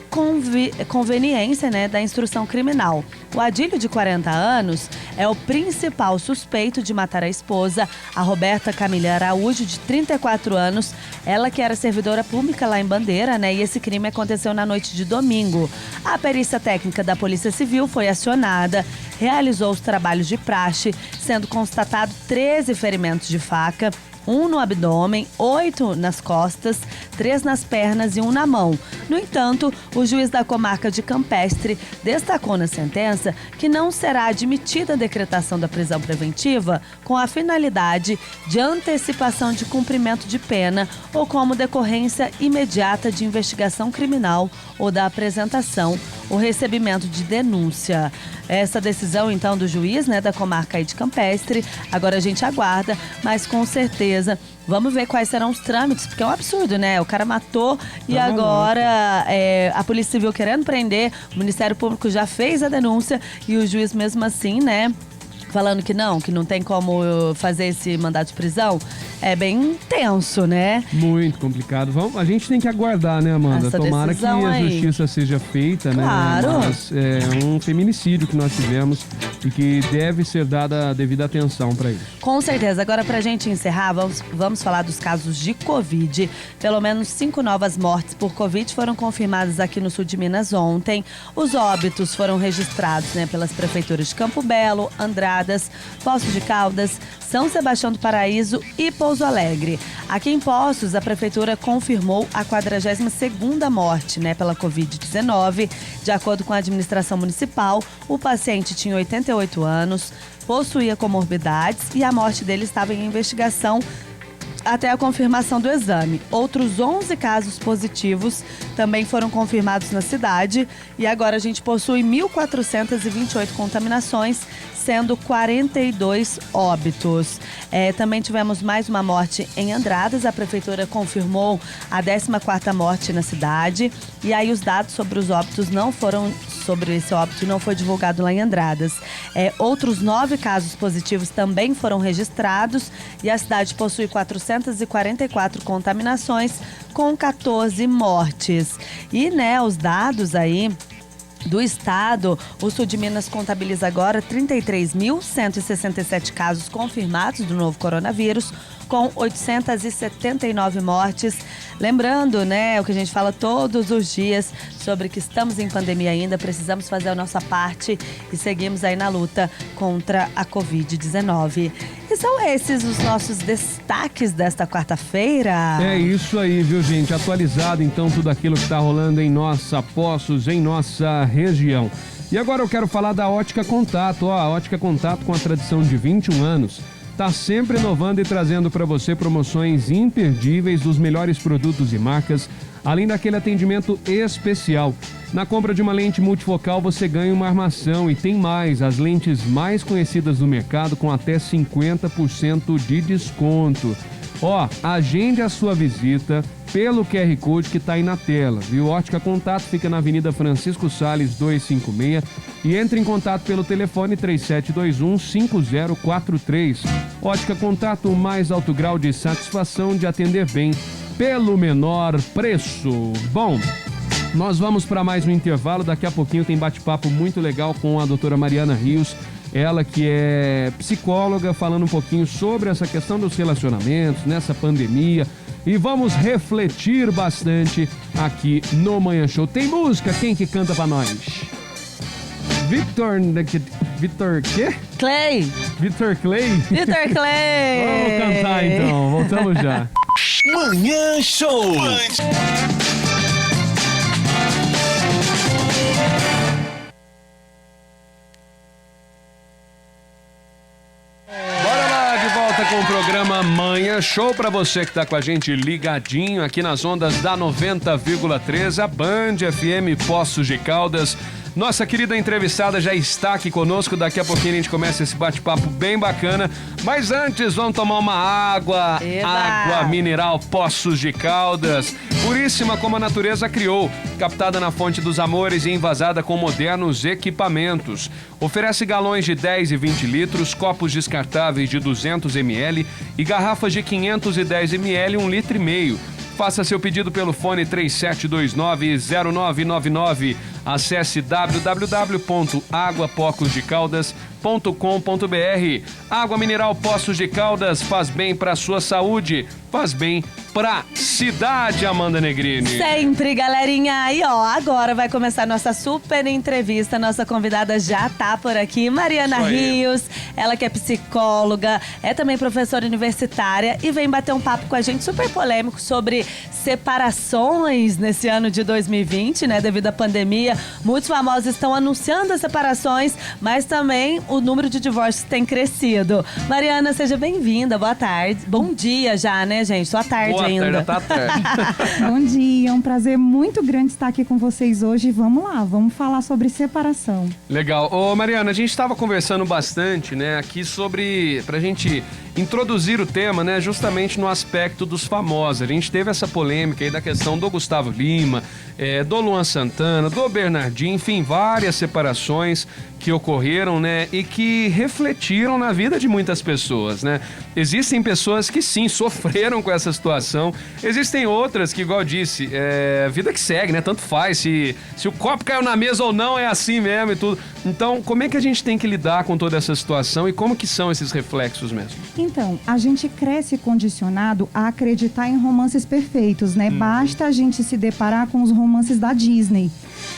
conveniência, né, da instrução criminal. O Adílio, de 40 anos, é o principal suspeito de matar a esposa, a Roberta Camila Araújo, de 34 anos, ela que era servidora pública lá em Bandeira, né? E esse crime aconteceu na noite de domingo. A perícia técnica da Polícia Civil foi acionada, realizou os trabalhos de praxe, sendo constatado 13 ferimentos de faca. 1 no abdômen, 8 nas costas, 3 nas pernas e 1 na mão. No entanto, o juiz da comarca de Campestre destacou na sentença que não será admitida a decretação da prisão preventiva com a finalidade de antecipação de cumprimento de pena ou como decorrência imediata de investigação criminal ou da apresentação ou recebimento de denúncia. Essa decisão, então, do juiz, da comarca aí de Campestre, agora a gente aguarda, mas com certeza vamos ver quais serão os trâmites, porque é um absurdo, né? O cara matou e agora a Polícia Civil querendo prender, o Ministério Público já fez a denúncia e o juiz mesmo assim, falando que não tem como fazer esse mandado de prisão, é bem tenso, né? Muito complicado. A gente tem que aguardar, né, Amanda? Essa Tomara que a aí. justiça seja feita, Claro. né? Mas é um feminicídio que nós tivemos e que deve ser dada a devida atenção para isso. Com certeza. Agora, pra gente encerrar, vamos falar dos casos de Covid. Pelo menos 5 novas mortes por Covid foram confirmadas aqui no sul de Minas ontem. Os óbitos foram registrados, pelas prefeituras de Campo Belo, Andradas, Poços de Caldas, São Sebastião do Paraíso e Pouso Alegre. Aqui em Poços, a prefeitura confirmou a 42ª morte, pela Covid-19. De acordo com a administração municipal, o paciente tinha 88 anos, possuía comorbidades e a morte dele estava em investigação até a confirmação do exame. Outros 11 casos positivos também foram confirmados na cidade e agora a gente possui 1.428 contaminações, sendo 42 óbitos. Também tivemos mais uma morte em Andradas. A prefeitura confirmou a 14ª morte na cidade e aí os dados sobre os óbitos sobre esse óbito não foi divulgado lá em Andradas. Outros 9 casos positivos também foram registrados e a cidade possui 444 contaminações com 14 mortes. E, os dados aí do estado, o sul de Minas contabiliza agora 33.167 casos confirmados do novo coronavírus, com 879 mortes. Lembrando, o que a gente fala todos os dias sobre que estamos em pandemia ainda, precisamos fazer a nossa parte e seguimos aí na luta contra a Covid-19. E são esses os nossos destaques desta quarta-feira. É isso aí, viu, gente? Atualizado, então, tudo aquilo que está rolando em nossa Poços, em nossa região. E agora eu quero falar da Ótica Contato. A Ótica Contato, com a tradição de 21 anos, está sempre inovando e trazendo para você promoções imperdíveis dos melhores produtos e marcas, além daquele atendimento especial. Na compra de uma lente multifocal você ganha uma armação e tem mais, as lentes mais conhecidas do mercado com até 50% de desconto. Agende a sua visita pelo QR Code que está aí na tela, viu? Ótica Contato fica na Avenida Francisco Salles 256 e entre em contato pelo telefone 3721-5043. Ótica Contato, o mais alto grau de satisfação de atender bem pelo menor preço. Bom, nós vamos para mais um intervalo, daqui a pouquinho tem bate-papo muito legal com a doutora Mariana Rios, ela que é psicóloga, falando um pouquinho sobre essa questão dos relacionamentos, nessa pandemia. E vamos refletir bastante aqui no Manhã Show. Tem música? Quem que canta pra nós? Vitor quê? Clay. Vitor Clay? Vitor Clay. Vamos cantar então, voltamos já. Manhã Show. Com o programa Manhã Show para você que está com a gente ligadinho aqui nas ondas da 90,3, a Band FM Poços de Caldas. Nossa querida entrevistada já está aqui conosco, daqui a pouquinho a gente começa esse bate-papo bem bacana, mas antes vamos tomar uma água, água mineral Poços de Caldas, puríssima como a natureza criou, captada na fonte dos amores e envasada com modernos equipamentos. Oferece galões de 10 e 20 litros, copos descartáveis de 200 ml e garrafas de 510 ml, 1,5 litro. Faça seu pedido pelo fone 3729-0999. Acesse www.aguapocosdecaldas.com.br. Água mineral Poços de Caldas faz bem para sua saúde, faz bem pra cidade, Amanda Negrini. Sempre, galerinha. E agora vai começar nossa super entrevista. Nossa convidada já tá por aqui, Mariana Rios. Ela que é psicóloga, é também professora universitária e vem bater um papo com a gente super polêmico sobre separações nesse ano de 2020, né? Devido à pandemia, muitos famosos estão anunciando as separações, mas também o número de divórcios tem crescido. Mariana, seja bem-vinda. Boa tarde. Bom dia já, né, gente? Boa tarde. Boa ainda. tarde, tá tarde. Bom dia, é um prazer muito grande estar aqui com vocês hoje. Vamos lá, vamos falar sobre separação. Legal. Ô, Mariana, a gente estava conversando bastante, né, aqui sobre, pra gente introduzir o tema, né, justamente no aspecto dos famosos. A gente teve essa polêmica aí da questão do Gustavo Lima, do Luan Santana, do Bernardinho, enfim, várias separações que ocorreram, né, e que refletiram na vida de muitas pessoas, né. Existem pessoas que sim, sofreram com essa situação. Existem outras que, igual eu disse, vida que segue, né, tanto faz, se o copo caiu na mesa ou não, é assim mesmo e tudo. Então, como é que a gente tem que lidar com toda essa situação e como que são esses reflexos mesmo? Então, a gente cresce condicionado a acreditar em romances perfeitos, né? Basta a gente se deparar com os romances da Disney,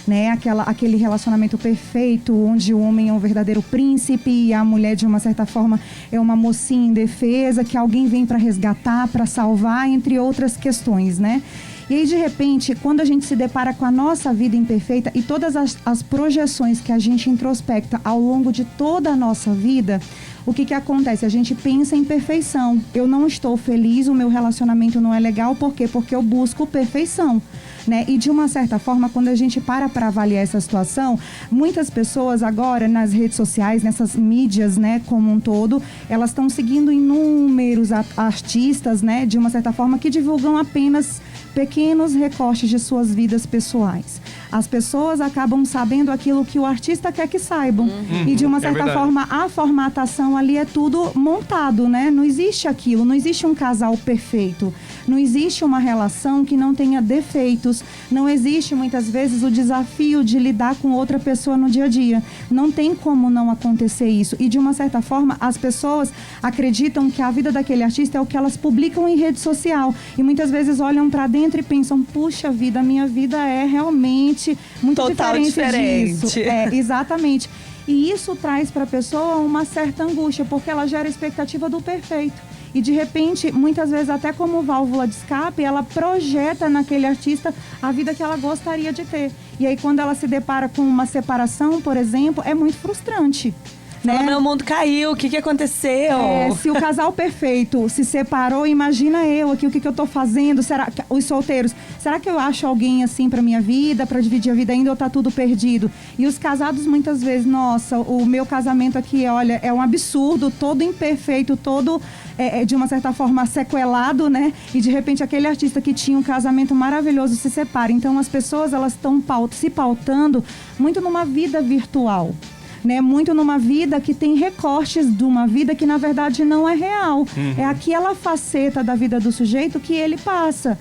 né? Aquele relacionamento perfeito, onde o homem é um verdadeiro príncipe e a mulher, de uma certa forma, é uma mocinha indefesa que alguém vem para resgatar, para salvar, entre outras questões, né? E aí, de repente, quando a gente se depara com a nossa vida imperfeita e todas as projeções que a gente introspecta ao longo de toda a nossa vida, o que acontece? A gente pensa em perfeição. Eu não estou feliz, o meu relacionamento não é legal, por quê? Porque eu busco perfeição, né? E de uma certa forma, quando a gente para avaliar essa situação, muitas pessoas agora nas redes sociais, nessas mídias, né, como um todo, elas estão seguindo inúmeros artistas, né, de uma certa forma, que divulgam apenas pequenos recortes de suas vidas pessoais. As pessoas acabam sabendo aquilo que o artista quer que saibam. E de uma certa forma, a formatação ali é tudo montado, né? Não existe aquilo, não existe um casal perfeito. Não existe uma relação que não tenha defeitos. Não existe, muitas vezes, o desafio de lidar com outra pessoa no dia a dia. Não tem como não acontecer isso. E, de uma certa forma, as pessoas acreditam que a vida daquele artista é o que elas publicam em rede social. E muitas vezes olham para dentro e pensam, puxa vida, a minha vida é realmente muito diferente disso. Exatamente. E isso traz para a pessoa uma certa angústia, porque ela gera a expectativa do perfeito. E, de repente, muitas vezes, até como válvula de escape, ela projeta naquele artista a vida que ela gostaria de ter. E aí, quando ela se depara com uma separação, por exemplo, é muito frustrante. Né? Meu mundo caiu, o que aconteceu? Se o casal perfeito se separou, imagina eu aqui, o que eu tô fazendo? Será que, os solteiros, será que eu acho alguém assim pra minha vida, pra dividir a vida ainda, ou tá tudo perdido? E os casados, muitas vezes, nossa, o meu casamento aqui, olha, é um absurdo, todo imperfeito, todo de uma certa forma sequelado, né? E de repente aquele artista que tinha um casamento maravilhoso se separa. Então as pessoas, elas estão se pautando muito numa vida virtual, né? Muito numa vida que tem recortes de uma vida que na verdade não é real. É aquela faceta da vida do sujeito que ele passa.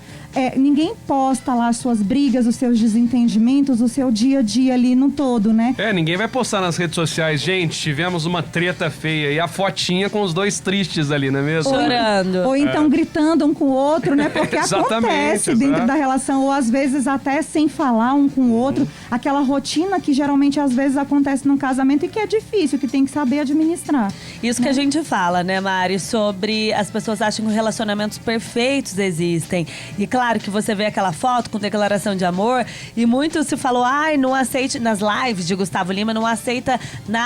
Ninguém posta lá as suas brigas, os seus desentendimentos, o seu dia a dia ali no todo, né? Ninguém vai postar nas redes sociais, gente, tivemos uma treta feia e a fotinha com os dois tristes ali, não é mesmo? Chorando. Ou então gritando um com o outro, né? Porque acontece dentro da relação, ou às vezes até sem falar um com o outro, aquela rotina que geralmente às vezes acontece num casamento e que é difícil, que tem que saber administrar. Isso que a gente fala, né, Mari, sobre as pessoas acham que relacionamentos perfeitos existem. E claro que você vê aquela foto com declaração de amor e muito se falou, não aceite, nas lives de Gustavo Lima, não aceita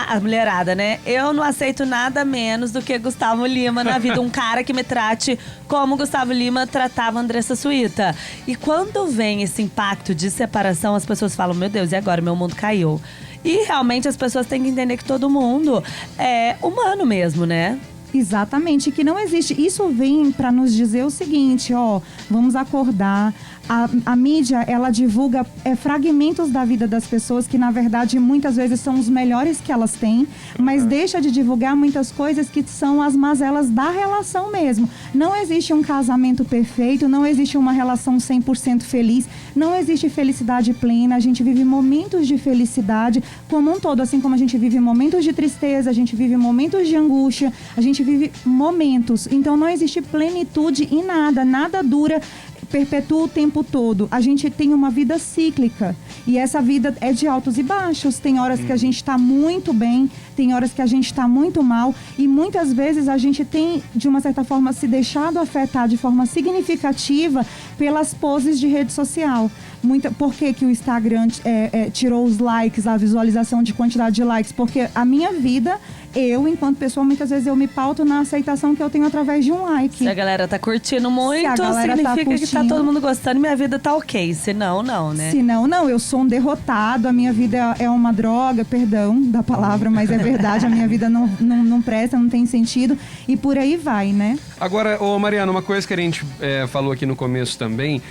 a mulherada, né? Eu não aceito nada menos do que Gustavo Lima na vida. Um cara que me trate como Gustavo Lima tratava Andressa Suíta. E quando vem esse impacto de separação, as pessoas falam, meu Deus, e agora? Meu mundo caiu. E realmente as pessoas têm que entender que todo mundo é humano mesmo, né? Exatamente, que não existe. Isso vem para nos dizer o seguinte, vamos acordar. A mídia, ela divulga fragmentos da vida das pessoas que, na verdade, muitas vezes são os melhores que elas têm, mas deixa de divulgar muitas coisas que são as mazelas da relação mesmo. Não existe um casamento perfeito, não existe uma relação 100% feliz, não existe felicidade plena. A gente vive momentos de felicidade como um todo, assim como a gente vive momentos de tristeza, a gente vive momentos de angústia, a gente vive momentos. Então, não existe plenitude em nada, nada dura, perpetua o tempo todo. A gente tem uma vida cíclica e essa vida é de altos e baixos. Tem horas que a gente está muito bem, tem horas que a gente está muito mal e muitas vezes a gente tem, de uma certa forma, se deixado afetar de forma significativa pelas poses de rede social. Por que o Instagram tirou os likes, a visualização de quantidade de likes? Porque a minha vida, eu, enquanto pessoa, muitas vezes eu me pauto na aceitação que eu tenho através de um like. Se a galera tá curtindo muito, significa que tá todo mundo gostando e minha vida tá ok. Se não, não, né? Se não, não. Eu sou um derrotado, a minha vida é uma droga, perdão da palavra, mas é verdade, a minha vida não presta, não tem sentido e por aí vai, né? Agora, Mariana, uma coisa que a gente falou aqui no começo também,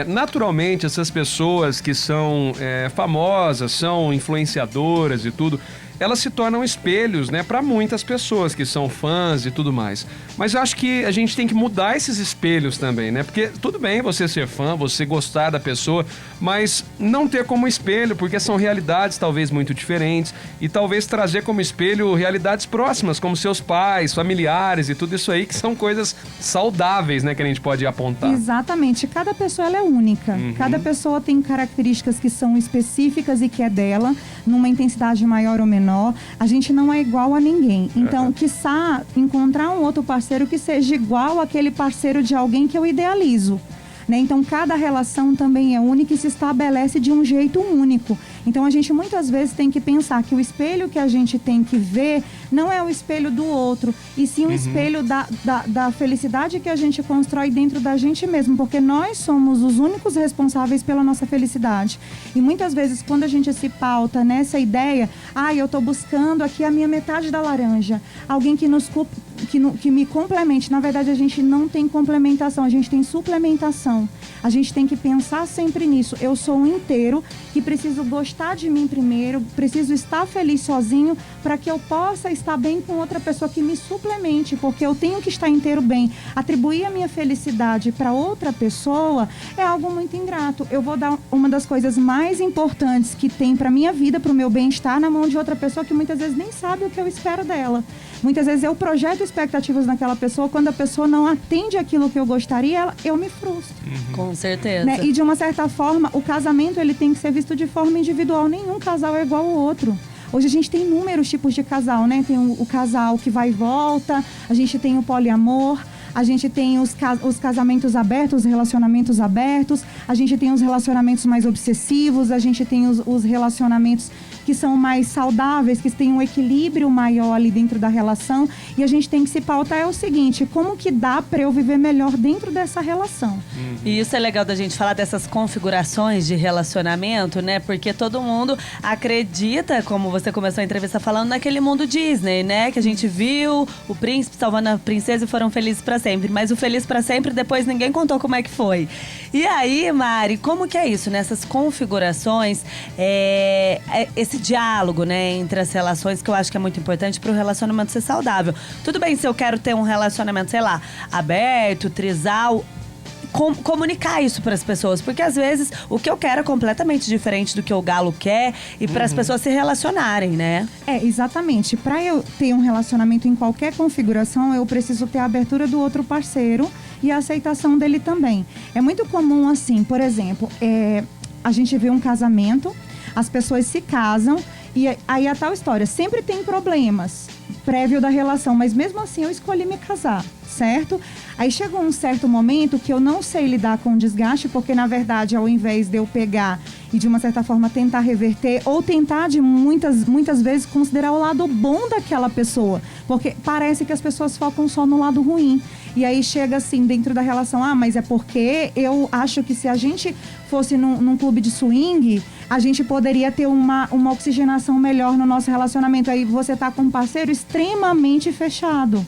naturalmente essas pessoas que são famosas, são influenciadoras e tudo, elas se tornam espelhos, né, para muitas pessoas que são fãs e tudo mais. Mas eu acho que a gente tem que mudar esses espelhos também, né? Porque tudo bem você ser fã, você gostar da pessoa, mas não ter como espelho, porque são realidades talvez muito diferentes e talvez trazer como espelho realidades próximas, como seus pais, familiares e tudo isso aí, que são coisas saudáveis, né, que a gente pode apontar. Exatamente. Cada pessoa ela é única. Cada pessoa tem características que são específicas e que é dela, numa intensidade maior ou menor. A gente não é igual a ninguém. Então, quiçá encontrar um outro parceiro que seja igual àquele parceiro de alguém que eu idealizo. Né? Então, cada relação também é única e se estabelece de um jeito único. Então, a gente muitas vezes tem que pensar que o espelho que a gente tem que ver não é o espelho do outro, e sim o espelho da felicidade que a gente constrói dentro da gente mesmo, porque nós somos os únicos responsáveis pela nossa felicidade. E muitas vezes, quando a gente se pauta nessa ideia, eu tô buscando aqui a minha metade da laranja, alguém que me complemente. Na verdade, a gente não tem complementação, a gente tem suplementação. A gente tem que pensar sempre nisso. Eu sou um inteiro que preciso gostar de mim primeiro, preciso estar feliz sozinho para que eu possa estar bem com outra pessoa que me suplemente, porque eu tenho que estar inteiro bem. Atribuir a minha felicidade para outra pessoa é algo muito ingrato. Eu vou dar uma das coisas mais importantes que tem para minha vida, para o meu bem-estar, na mão de outra pessoa que muitas vezes nem sabe o que eu espero dela. Muitas vezes eu projeto expectativas naquela pessoa, quando a pessoa não atende aquilo que eu gostaria, eu me frustro. Com certeza. Né? E de uma certa forma, o casamento ele tem que ser visto de forma individual. Nenhum casal é igual ao outro. Hoje a gente tem inúmeros tipos de casal, né? Tem o casal que vai e volta, a gente tem o poliamor, a gente tem os casamentos abertos, os relacionamentos abertos, a gente tem os relacionamentos mais obsessivos, a gente tem os relacionamentos que são mais saudáveis, que têm um equilíbrio maior ali dentro da relação. E a gente tem que se pautar o seguinte: como que dá para eu viver melhor dentro dessa relação? E isso é legal da gente falar dessas configurações de relacionamento, né? Porque todo mundo acredita, como você começou a entrevista falando, naquele mundo Disney, né? Que a gente viu o príncipe salvando a princesa e foram felizes para sempre. Mas o feliz para sempre, depois ninguém contou como é que foi. E aí, Mari, como que é isso? Nessas configurações, esse diálogo, né, entre as relações, que eu acho que é muito importante para o relacionamento ser saudável. Tudo bem se eu quero ter um relacionamento, sei lá, aberto, trisal, comunicar isso para as pessoas, porque às vezes o que eu quero é completamente diferente do que o galo quer, e para as pessoas se relacionarem, né? Exatamente. Para eu ter um relacionamento em qualquer configuração, eu preciso ter a abertura do outro parceiro e a aceitação dele também. É muito comum, assim, por exemplo, a gente vê um casamento, as pessoas se casam e aí a tal história, sempre tem problemas prévio da relação, mas mesmo assim eu escolhi me casar, certo? Aí chegou um certo momento que eu não sei lidar com o desgaste, porque na verdade, ao invés de eu pegar e de uma certa forma tentar reverter, ou tentar de muitas vezes considerar o lado bom daquela pessoa, porque parece que as pessoas focam só no lado ruim. E aí chega assim, dentro da relação, mas é porque eu acho que se a gente fosse num clube de swing, a gente poderia ter uma oxigenação melhor no nosso relacionamento. Aí você tá com um parceiro extremamente fechado.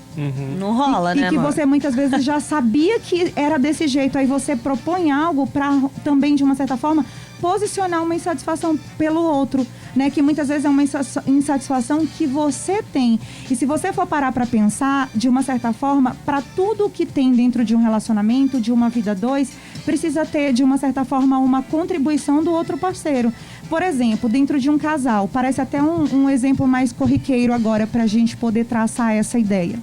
Não rola, né, E que amor? você muitas vezes já sabia que era desse jeito. Aí você propõe algo para também, de uma certa forma, posicionar uma insatisfação pelo outro, né? Que muitas vezes é uma insatisfação que você tem. E se você for parar para pensar, de uma certa forma, para tudo que tem dentro de um relacionamento, de uma vida dois, precisa ter, de uma certa forma, uma contribuição do outro parceiro. Por exemplo, dentro de um casal, parece até um exemplo mais corriqueiro agora para a gente poder traçar essa ideia.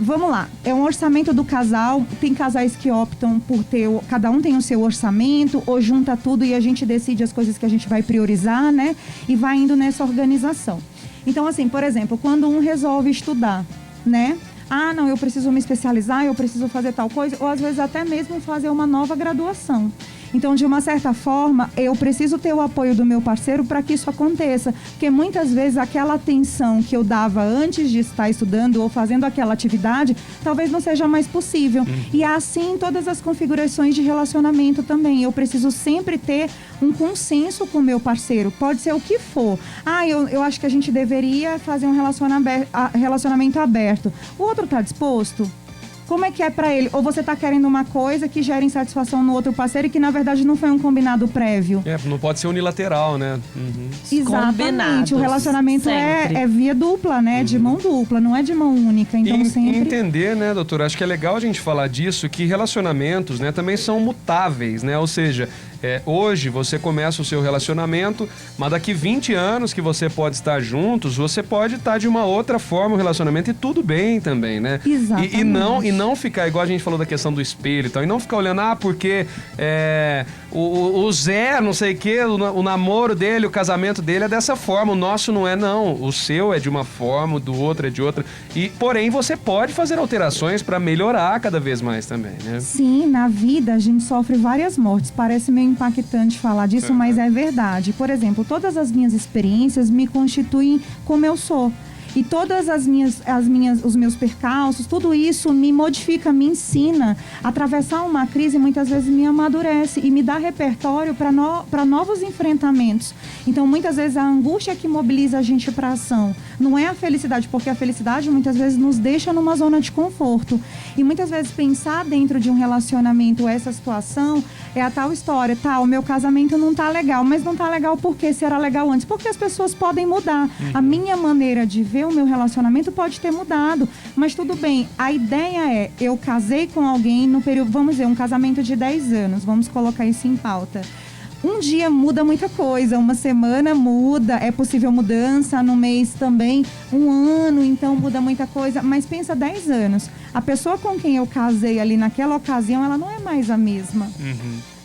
Vamos lá, é um orçamento do casal. Tem casais que optam por ter, cada um tem o seu orçamento, ou junta tudo e a gente decide as coisas que a gente vai priorizar, né? E vai indo nessa organização. Então, assim, por exemplo, quando um resolve estudar, né? Não, eu preciso me especializar, eu preciso fazer tal coisa, ou às vezes até mesmo fazer uma nova graduação. Então, de uma certa forma, eu preciso ter o apoio do meu parceiro para que isso aconteça. Porque muitas vezes aquela atenção que eu dava antes de estar estudando ou fazendo aquela atividade, talvez não seja mais possível. E assim, todas as configurações de relacionamento também. Eu preciso sempre ter um consenso com o meu parceiro. Pode ser o que for. Eu acho que a gente deveria fazer um relacionamento aberto. O outro está disposto? Como é que é pra ele? Ou você tá querendo uma coisa que gera insatisfação no outro parceiro e que, na verdade, não foi um combinado prévio. Não pode ser unilateral, né? Exatamente. Combinados, O relacionamento é via dupla, né? De mão dupla, não é de mão única. Então, sempre... Entender, né, doutora? Acho que é legal a gente falar disso, que relacionamentos, né, também são mutáveis, né? Ou seja, hoje você começa o seu relacionamento, mas daqui 20 anos que você pode estar juntos, você pode estar de uma outra forma o relacionamento e tudo bem também, né? Exatamente. E não ficar, igual a gente falou da questão do espelho e tal, e não ficar olhando, porque o Zé, não sei o quê, o namoro dele, o casamento dele é dessa forma, o nosso não é, não. O seu é de uma forma, o do outro é de outra. Porém, você pode fazer alterações para melhorar cada vez mais também, né? Sim, na vida a gente sofre várias mortes. Parece meio impactante falar disso, mas é verdade. Por exemplo, todas as minhas experiências me constituem como eu sou. E todas os meus percalços, tudo isso me modifica, me ensina. Atravessar uma crise muitas vezes me amadurece e me dá repertório para novos enfrentamentos. Então, muitas vezes a angústia é que mobiliza a gente para ação. Não é a felicidade, porque a felicidade muitas vezes nos deixa numa zona de conforto. E muitas vezes pensar dentro de um relacionamento essa situação é a tal história. O meu casamento não tá legal, mas não tá legal porque se era legal antes? Porque as pessoas podem mudar. A minha maneira de ver o meu relacionamento pode ter mudado, mas tudo bem. A ideia é, eu casei com alguém no período, vamos dizer, um casamento de 10 anos, vamos colocar isso em pauta. Um dia muda muita coisa, uma semana muda, é possível mudança, no mês também, um ano, então muda muita coisa, mas pensa 10 anos. A pessoa com quem eu casei ali naquela ocasião, ela não é mais a mesma.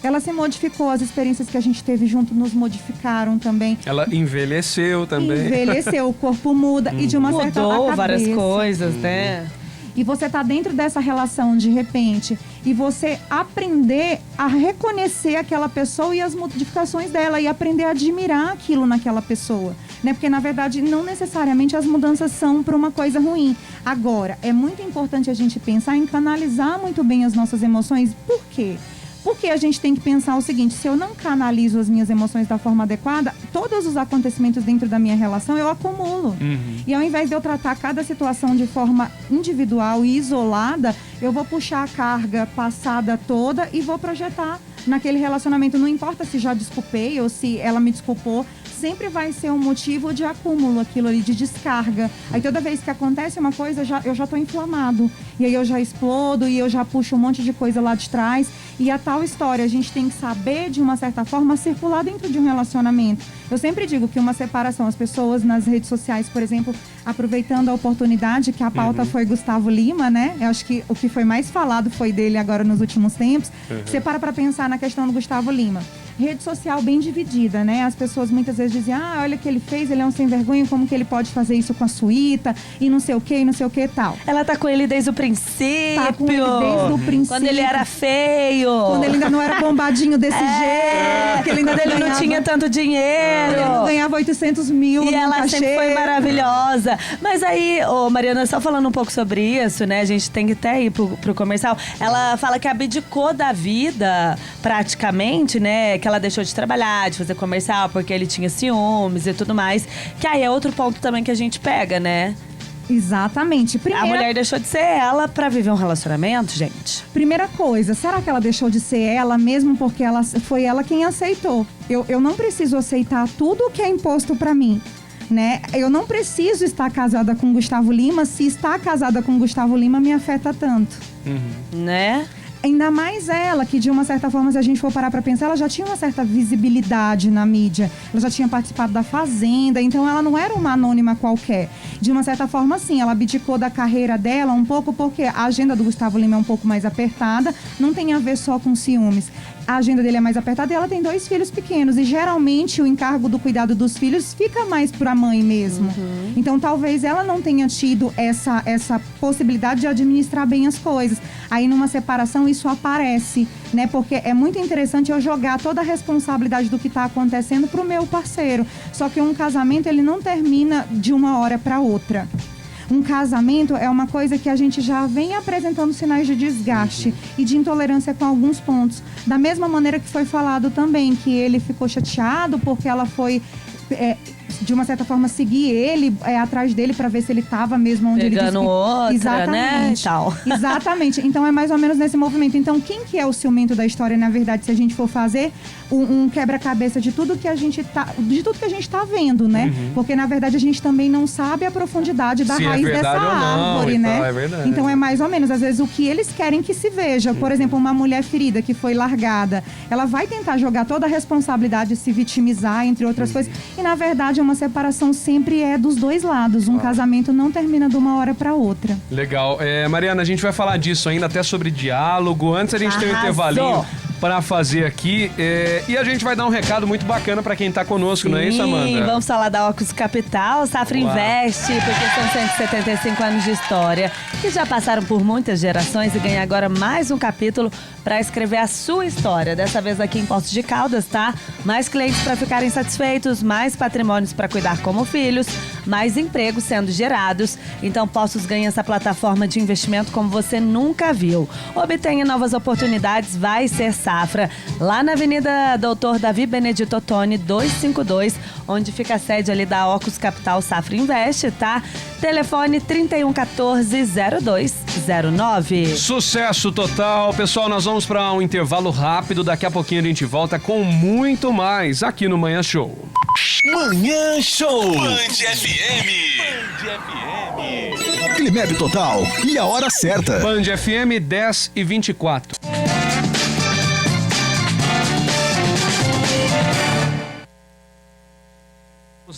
Ela se modificou, as experiências que a gente teve junto nos modificaram também. Ela envelheceu também. Envelheceu, o corpo muda e de uma certa forma mudou várias coisas, né? E você tá dentro dessa relação de repente e você aprender a reconhecer aquela pessoa e as modificações dela e aprender a admirar aquilo naquela pessoa, né? Porque na verdade não necessariamente as mudanças são para uma coisa ruim. Agora, é muito importante a gente pensar em canalizar muito bem as nossas emoções. Por quê? Porque a gente tem que pensar o seguinte, se eu não canalizo as minhas emoções da forma adequada, todos os acontecimentos dentro da minha relação eu acumulo. E ao invés de eu tratar cada situação de forma individual e isolada, eu vou puxar a carga passada toda e vou projetar naquele relacionamento. Não importa se já desculpei ou se ela me desculpou, sempre vai ser um motivo de acúmulo, aquilo ali, de descarga. Aí toda vez que acontece uma coisa, eu já tô inflamado. E aí eu já explodo e eu já puxo um monte de coisa lá de trás. E a tal história, a gente tem que saber, de uma certa forma, circular dentro de um relacionamento. Eu sempre digo que uma separação, as pessoas nas redes sociais, por exemplo, aproveitando a oportunidade, que a pauta foi Gustavo Lima, né? Eu acho que o que foi mais falado foi dele agora nos últimos tempos. Você para pensar na questão do Gustavo Lima. rede social bem dividida, né? As pessoas muitas vezes dizem, olha o que ele fez, ele é um sem vergonha, como que ele pode fazer isso com a suíta, e não sei o que, e tal. Ela tá com ele desde o princípio. Tá com ele desde o princípio. Quando ele era feio. Quando ele ainda não era bombadinho desse jeito. Que ele ainda não tinha tanto dinheiro. Ele não ganhava 800 mil. E ela sempre foi maravilhosa. Mas aí, Mariana, só falando um pouco sobre isso, né? A gente tem que até ir pro comercial. Ela fala que abdicou da vida, praticamente, né? Que ela deixou de trabalhar, de fazer comercial, porque ele tinha ciúmes e tudo mais. Que aí é outro ponto também que a gente pega, né? Exatamente. A mulher deixou de ser ela pra viver um relacionamento, gente? Primeira coisa, será que ela deixou de ser ela mesmo porque foi ela quem aceitou? Eu não preciso aceitar tudo o que é imposto pra mim, né? Eu não preciso estar casada com Gustavo Lima se estar casada com Gustavo Lima me afeta tanto. Né? Ainda mais ela, que de uma certa forma, se a gente for parar pra pensar, ela já tinha uma certa visibilidade na mídia. Ela já tinha participado da Fazenda, então ela não era uma anônima qualquer. De uma certa forma, sim, ela abdicou da carreira dela um pouco porque a agenda do Gustavo Lima é um pouco mais apertada, não tem a ver só com ciúmes. A agenda dele é mais apertada e ela tem 2 filhos pequenos. E geralmente o encargo do cuidado dos filhos fica mais pra mãe mesmo. Então talvez ela não tenha tido essa possibilidade de administrar bem as coisas. Aí numa separação isso aparece, né? Porque é muito interessante eu jogar toda a responsabilidade do que tá acontecendo pro meu parceiro. Só que um casamento ele não termina de uma hora pra outra. Um casamento é uma coisa que a gente já vem apresentando sinais de desgaste e de intolerância com alguns pontos. Da mesma maneira que foi falado também, que ele ficou chateado porque ela foi, de uma certa forma, seguir ele, atrás dele para ver se ele estava mesmo onde ele disse que... outra, exatamente, né? E tal. Exatamente. Então é mais ou menos nesse movimento. Então quem que é o ciumento da história, na verdade, se a gente for fazer um quebra-cabeça de tudo que a gente tá vendo, né? Porque na verdade a gente também não sabe a profundidade da raiz dessa árvore, né? É verdade. Então é mais ou menos, às vezes, o que eles querem que se veja. Por exemplo, uma mulher ferida que foi largada, ela vai tentar jogar toda a responsabilidade, se vitimizar, entre outras coisas. E na verdade uma separação sempre é dos dois lados. Um casamento não termina de uma hora para outra. Legal. Mariana, a gente vai falar disso ainda, até sobre diálogo. Antes a gente tem um intervalinho para fazer aqui. E a gente vai dar um recado muito bacana para quem tá conosco, não é isso, Amanda? Sim, vamos falar da Ocus Capital, Safra Investe, porque são 175 anos de história que já passaram por muitas gerações e ganham agora mais um capítulo para escrever a sua história. Dessa vez aqui em Poços de Caldas, tá? Mais clientes para ficarem satisfeitos, mais patrimônios para cuidar como filhos, mais empregos sendo gerados. Então, Poços ganha essa plataforma de investimento como você nunca viu. Obtenha novas oportunidades, vai ser Safra, lá na Avenida Doutor Davi Benedito Ottoni, 252, onde fica a sede ali da Ocus Capital Safra Investe, tá? Telefone 3114-0209. Sucesso total. Pessoal, nós vamos para um intervalo rápido. Daqui a pouquinho a gente volta com muito mais aqui no Manhã Show. Manhã Show. Band FM. Climeb Total. E a hora certa. Band FM 10h24.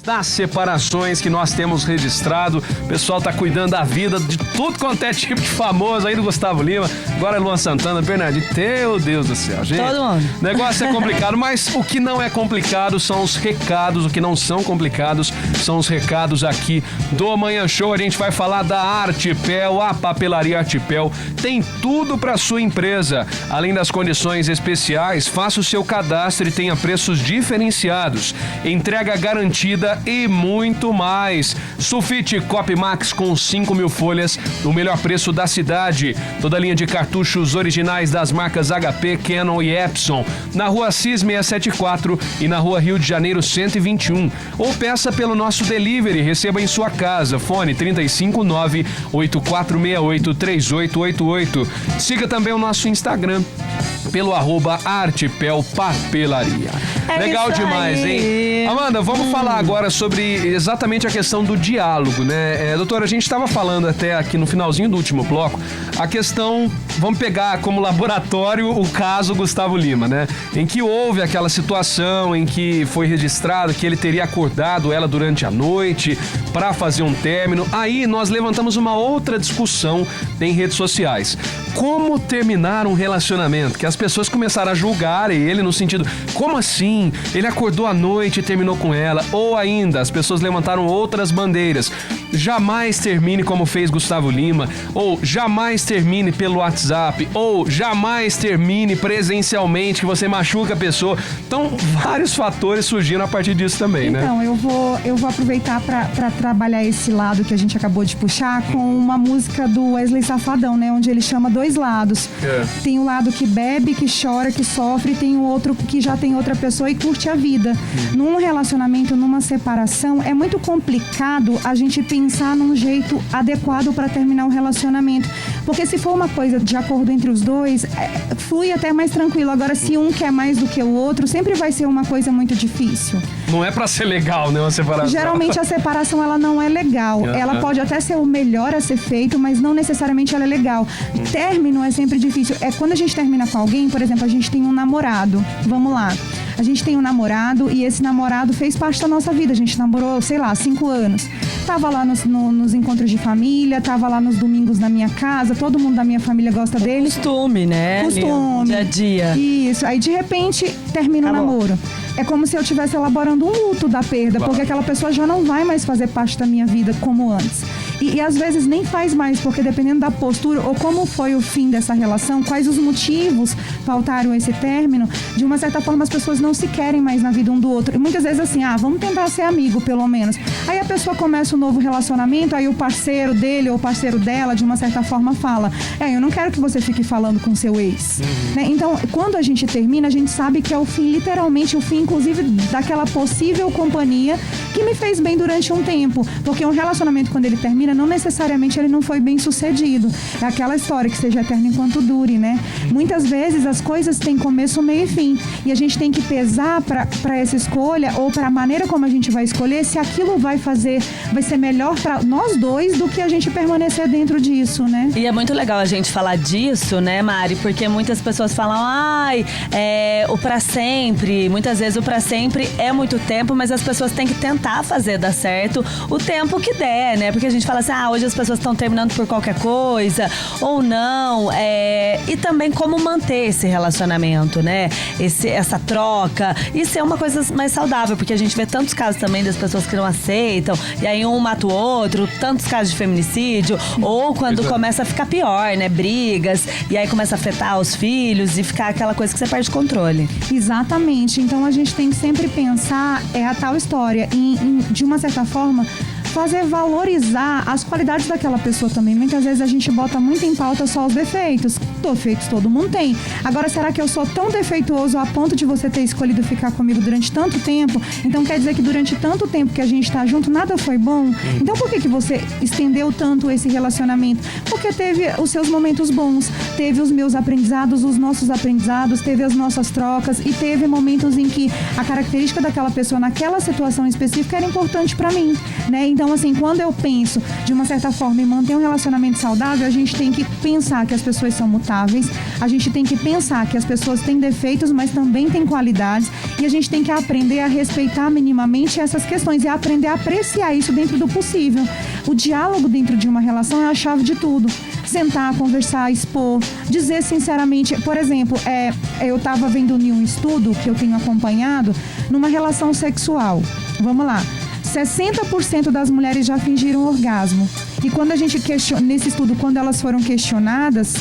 Das separações que nós temos registrado, o pessoal tá cuidando da vida de tudo quanto é tipo de famoso aí do Gustavo Lima, agora Luan Santana, Bernardinho, meu Deus do céu, gente. Todo mundo. O negócio é complicado, mas o que não é complicado são os recados, o que não são complicados são os recados aqui do Manhã Show. A gente vai falar da Artipel, a papelaria Artipel tem tudo para sua empresa. Além das condições especiais, faça o seu cadastro e tenha preços diferenciados, entrega garantida e muito mais. Sulfite Cop Max com 5.000 folhas, o melhor preço da cidade. Toda linha de cartuchos originais das marcas HP, Canon e Epson. Na rua Cis 674 e na rua Rio de Janeiro 121. Ou peça pelo nosso delivery, receba em sua casa. Fone 359-8468-3888. Siga também o nosso Instagram pelo @Artipel Papelaria. Legal isso demais, aí. hein? Amanda, vamos falar agora sobre exatamente a questão do diálogo, né? Doutora, a gente estava falando até aqui no finalzinho do último bloco, a questão, vamos pegar como laboratório o caso Gustavo Lima, né? Em que houve aquela situação em que foi registrado que ele teria acordado ela durante a noite para fazer um término. Aí nós levantamos uma outra discussão em redes sociais. Como terminar um relacionamento? Que as pessoas começaram a julgar ele no sentido, como assim? Ele acordou à noite e terminou com ela. Ou ainda, as pessoas levantaram outras bandeiras. Jamais termine como fez Gustavo Lima. Ou jamais termine pelo WhatsApp. Ou jamais termine presencialmente, que você machuca a pessoa. Então, vários fatores surgiram a partir disso também, né? Então, eu vou aproveitar para trabalhar esse lado que a gente acabou de puxar com uma música do Wesley Safadão, né? Onde ele chama dois lados. Tem o lado que bebe, que chora, que sofre, e tem o outro que já tem outra pessoa e curte a vida. Num relacionamento, numa separação, é muito complicado a gente pensar num jeito adequado para terminar o relacionamento. Porque se for uma coisa de acordo entre os dois, flui até mais tranquilo. Agora, se um quer mais do que o outro, sempre vai ser uma coisa muito difícil. Não é pra ser legal, né, uma separação. Geralmente a separação, ela não é legal. Ela pode até ser o melhor a ser feito, mas não necessariamente ela é legal. Término é sempre difícil. É quando a gente termina com alguém, por exemplo, a gente tem um namorado. Vamos lá. A gente tem um namorado e esse namorado fez parte da nossa vida. A gente namorou, sei lá, 5 anos. Tava lá nos encontros de família, tava lá nos domingos na minha casa, todo mundo da minha família gosta dele. Costume, né? Costume. Dia a dia. Isso. Aí, de repente, termina o namoro. É como se eu estivesse elaborando um luto da perda, porque aquela pessoa já não vai mais fazer parte da minha vida como antes. E às vezes nem faz mais, porque dependendo da postura ou como foi o fim dessa relação, quais os motivos pautaram esse término, de uma certa forma as pessoas não se querem mais na vida um do outro. E muitas vezes assim, vamos tentar ser amigo pelo menos. Aí a pessoa começa um novo relacionamento, aí o parceiro dele ou o parceiro dela, de uma certa forma, fala, eu não quero que você fique falando com seu ex. Né? Então, quando a gente termina, a gente sabe que é o fim, literalmente o fim, inclusive, daquela possível companhia que me fez bem durante um tempo. Porque um relacionamento, quando ele termina, não necessariamente ele não foi bem sucedido. É aquela história que seja eterno enquanto dure, né? Muitas vezes as coisas têm começo, meio e fim. E a gente tem que pesar para essa escolha ou para a maneira como a gente vai escolher se aquilo vai ser melhor para nós dois do que a gente permanecer dentro disso, né? E é muito legal a gente falar disso, né, Mari? Porque muitas pessoas falam, o pra sempre. Muitas vezes o pra sempre é muito tempo, mas as pessoas têm que tentar fazer dar certo o tempo que der, né? Porque a gente fala assim, hoje as pessoas estão terminando por qualquer coisa, ou não. E também como manter esse relacionamento, né? Essa troca. Isso é uma coisa mais saudável, porque a gente vê tantos casos também das pessoas que não aceitam, e aí um mata o outro, tantos casos de feminicídio, ou quando começa a ficar pior, né? Brigas, e aí começa a afetar os filhos e ficar aquela coisa que você perde controle. Exatamente. Então a gente tem que sempre pensar, a tal história, de uma certa forma, fazer valorizar as qualidades daquela pessoa também. Muitas vezes a gente bota muito em pauta só os defeitos. Defeitos todo mundo tem. Agora, será que eu sou tão defeituoso a ponto de você ter escolhido ficar comigo durante tanto tempo? Então quer dizer que durante tanto tempo que a gente tá junto, nada foi bom? Então por que você estendeu tanto esse relacionamento? Porque teve os seus momentos bons, teve os meus aprendizados, os nossos aprendizados, teve as nossas trocas e teve momentos em que a característica daquela pessoa naquela situação específica era importante pra mim, né? Então, assim, quando eu penso, de uma certa forma, em manter um relacionamento saudável, a gente tem que pensar que as pessoas são mutáveis, a gente tem que pensar que as pessoas têm defeitos, mas também têm qualidades, e a gente tem que aprender a respeitar minimamente essas questões e aprender a apreciar isso dentro do possível. O diálogo dentro de uma relação é a chave de tudo. Sentar, conversar, expor, dizer sinceramente. Por exemplo, eu estava vendo um estudo que eu tenho acompanhado numa relação sexual. Vamos lá. 60% das mulheres já fingiram orgasmo. E quando a gente nesse estudo, quando elas foram questionadas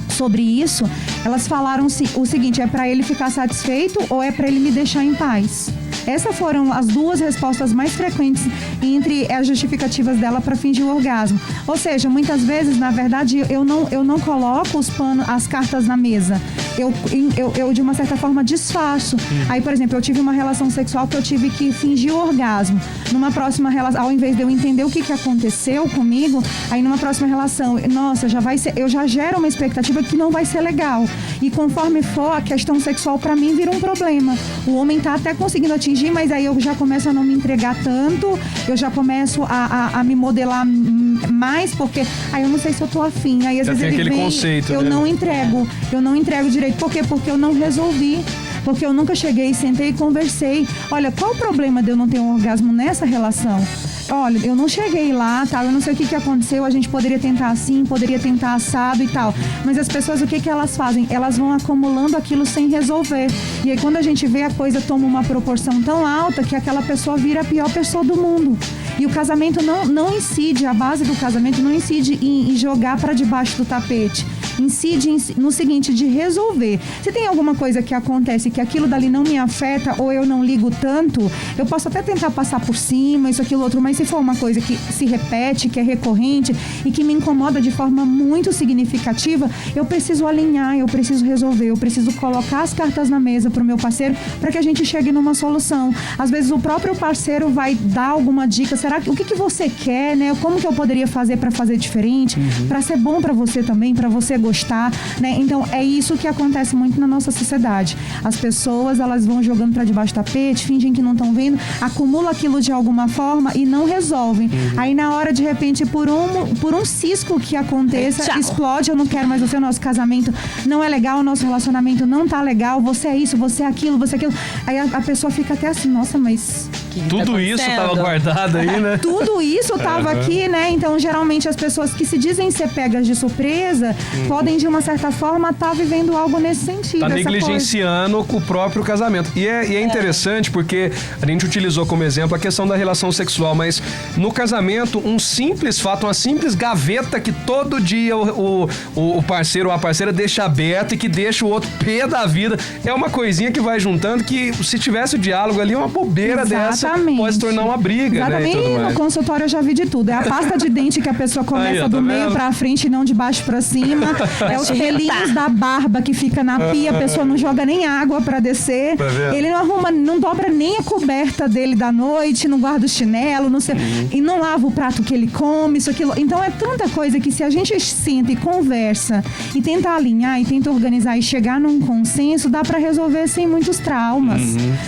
sobre isso, elas falaram o seguinte, é para ele ficar satisfeito ou é para ele me deixar em paz? Essas foram as duas respostas mais frequentes entre as justificativas dela para fingir o orgasmo. Ou seja, muitas vezes, na verdade, eu não coloco as cartas na mesa. eu de uma certa forma desfaço. Aí, por exemplo, eu tive uma relação sexual que eu tive que fingir o orgasmo. Numa próxima relação, ao invés de eu entender o que aconteceu comigo, aí numa próxima relação, nossa, eu já gero uma expectativa que não vai ser legal. E conforme for, a questão sexual pra mim vira um problema. O homem tá até conseguindo atingir, mas aí eu já começo a não me entregar tanto, eu já começo a me modelar mais, porque aí eu não sei se eu tô afim. Aí às vezes ele vem, conceito, eu não entrego direito. Por quê? Porque eu não resolvi. Porque eu nunca cheguei, sentei e conversei. Olha, qual o problema de eu não ter um orgasmo nessa relação? Olha, eu não cheguei lá, tá? Eu não sei o que aconteceu, a gente poderia tentar assim, poderia tentar assado e tal. Mas as pessoas, o que elas fazem? Elas vão acumulando aquilo sem resolver. E aí quando a gente vê, a coisa toma uma proporção tão alta que aquela pessoa vira a pior pessoa do mundo. E o casamento não incide, a base do casamento não incide em jogar para debaixo do tapete. Incide no seguinte, de resolver. Se tem alguma coisa que acontece que aquilo dali não me afeta ou eu não ligo tanto, eu posso até tentar passar por cima, isso, aquilo, outro, mas se for uma coisa que se repete, que é recorrente e que me incomoda de forma muito significativa, eu preciso alinhar, eu preciso resolver, eu preciso colocar as cartas na mesa pro meu parceiro para que a gente chegue numa solução. Às vezes o próprio parceiro vai dar alguma dica, o que você quer, né? Como que eu poderia fazer para fazer diferente, para ser bom para você também, para você gostar, né? Então é isso que acontece muito na nossa sociedade. As pessoas, elas vão jogando para debaixo do tapete, fingem que não estão vendo, acumulam aquilo de alguma forma e não resolvem. Aí na hora, de repente, por um cisco que aconteça, explode, eu não quero mais você, o nosso casamento não é legal, o nosso relacionamento não tá legal, você é isso, você é aquilo, você é aquilo. Aí a pessoa fica até assim, nossa, mas... Tudo isso tava guardado aí, né? Tudo isso tava aqui, né? Então, geralmente, as pessoas que se dizem ser pegas de surpresa podem, de uma certa forma, estar vivendo algo nesse sentido. Tá negligenciando o próprio casamento. E é interessante porque a gente utilizou como exemplo a questão da relação sexual, mas no casamento, um simples fato, uma simples gaveta que todo dia o parceiro ou a parceira deixa aberta e que deixa o outro pé da vida, é uma coisinha que vai juntando que, se tivesse o diálogo ali, uma bobeira dessa pode se tornar uma briga. Exatamente. Né? No consultório eu já vi de tudo. É a pasta de dente que a pessoa começa aí, do tá meio pra frente e não de baixo pra cima. É os pelinhos da barba que fica na pia, a pessoa não joga nem água pra descer. Ele não arruma, não dobra nem a coberta dele da noite, não guarda o chinelo, não sei, e não lava o prato que ele come, isso, aquilo. Então é tanta coisa que, se a gente senta e conversa e tenta alinhar e tenta organizar e chegar num consenso, dá pra resolver sem muitos traumas,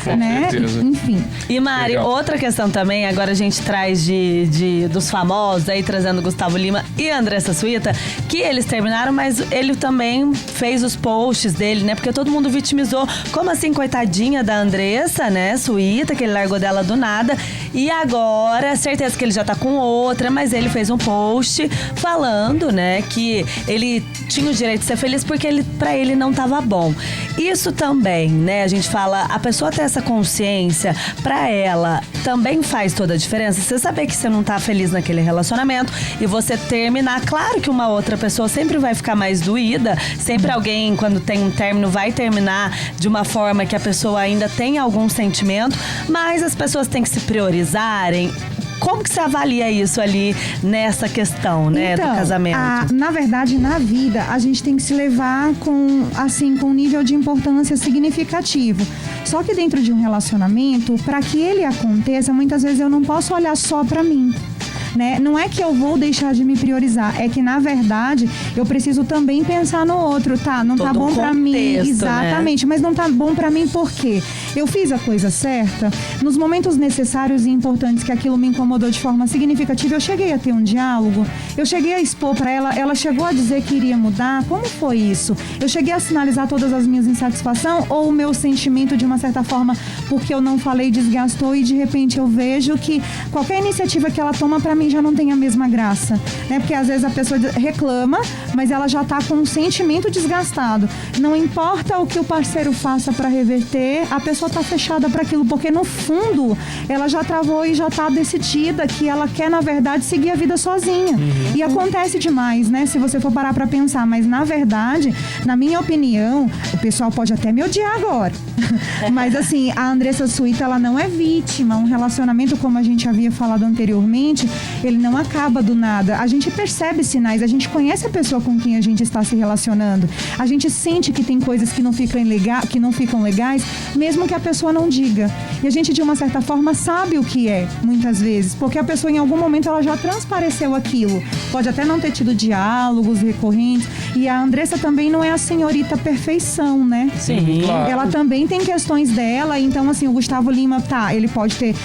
né? Enfim. E Mari, outra questão também, agora a gente traz dos famosos, aí trazendo Gustavo Lima e Andressa Suíta, que eles terminaram, mas ele também fez os posts dele, né? Porque todo mundo vitimizou. Como assim, coitadinha da Andressa, né? Suíta, que ele largou dela do nada. E agora, certeza que ele já tá com outra, mas ele fez um post falando, né, que ele tinha o direito de ser feliz porque pra ele não tava bom. Isso também, né? A gente fala, a pessoa ter essa consciência, pra ela também faz toda a diferença. Você saber que você não tá feliz naquele relacionamento e você terminar. Claro que uma outra pessoa sempre vai ficar mais doída, sempre alguém, quando tem um término, vai terminar de uma forma que a pessoa ainda tem algum sentimento, mas as pessoas têm que se priorizarem. Como que você avalia isso ali nessa questão, né, do casamento? Na verdade, na vida, a gente tem que se levar com um nível de importância significativo. Só que dentro de um relacionamento, para que ele aconteça, muitas vezes eu não posso olhar só para mim. Né? Não é que eu vou deixar de me priorizar, é que, na verdade, eu preciso também pensar no outro, tá? Não tá bom pra mim, exatamente, né? Mas não tá bom pra mim por quê? Eu fiz a coisa certa, nos momentos necessários e importantes que aquilo me incomodou de forma significativa, eu cheguei a ter um diálogo, eu cheguei a expor pra ela chegou a dizer que iria mudar, como foi isso? Eu cheguei a sinalizar todas as minhas insatisfações ou o meu sentimento, de uma certa forma, porque eu não falei, desgastou e de repente eu vejo que qualquer iniciativa que ela toma pra mim já não tem a mesma graça, né? Porque às vezes a pessoa reclama, mas ela já tá com um sentimento desgastado. Não importa o que o parceiro faça para reverter, a pessoa tá fechada para aquilo, porque no fundo ela já travou e já tá decidida que ela quer, na verdade, seguir a vida sozinha. E acontece demais, né? Se você for parar para pensar, mas na verdade, na minha opinião, o pessoal pode até me odiar agora, mas assim, a Andressa Suíta, ela não é vítima. Um relacionamento, como a gente havia falado anteriormente, ele não acaba do nada. A gente percebe sinais, a gente conhece a pessoa com quem a gente está se relacionando. A gente sente que tem coisas que não ficam legais, mesmo que a pessoa não diga. E a gente, de uma certa forma, sabe o que é, muitas vezes, porque a pessoa, em algum momento, ela já transpareceu aquilo. Pode até não ter tido diálogos recorrentes. E a Andressa também não é a senhorita perfeição, né? Sim. Claro. Ela também tem questões dela. Então, assim, o Gustavo Lima, ele pode ter...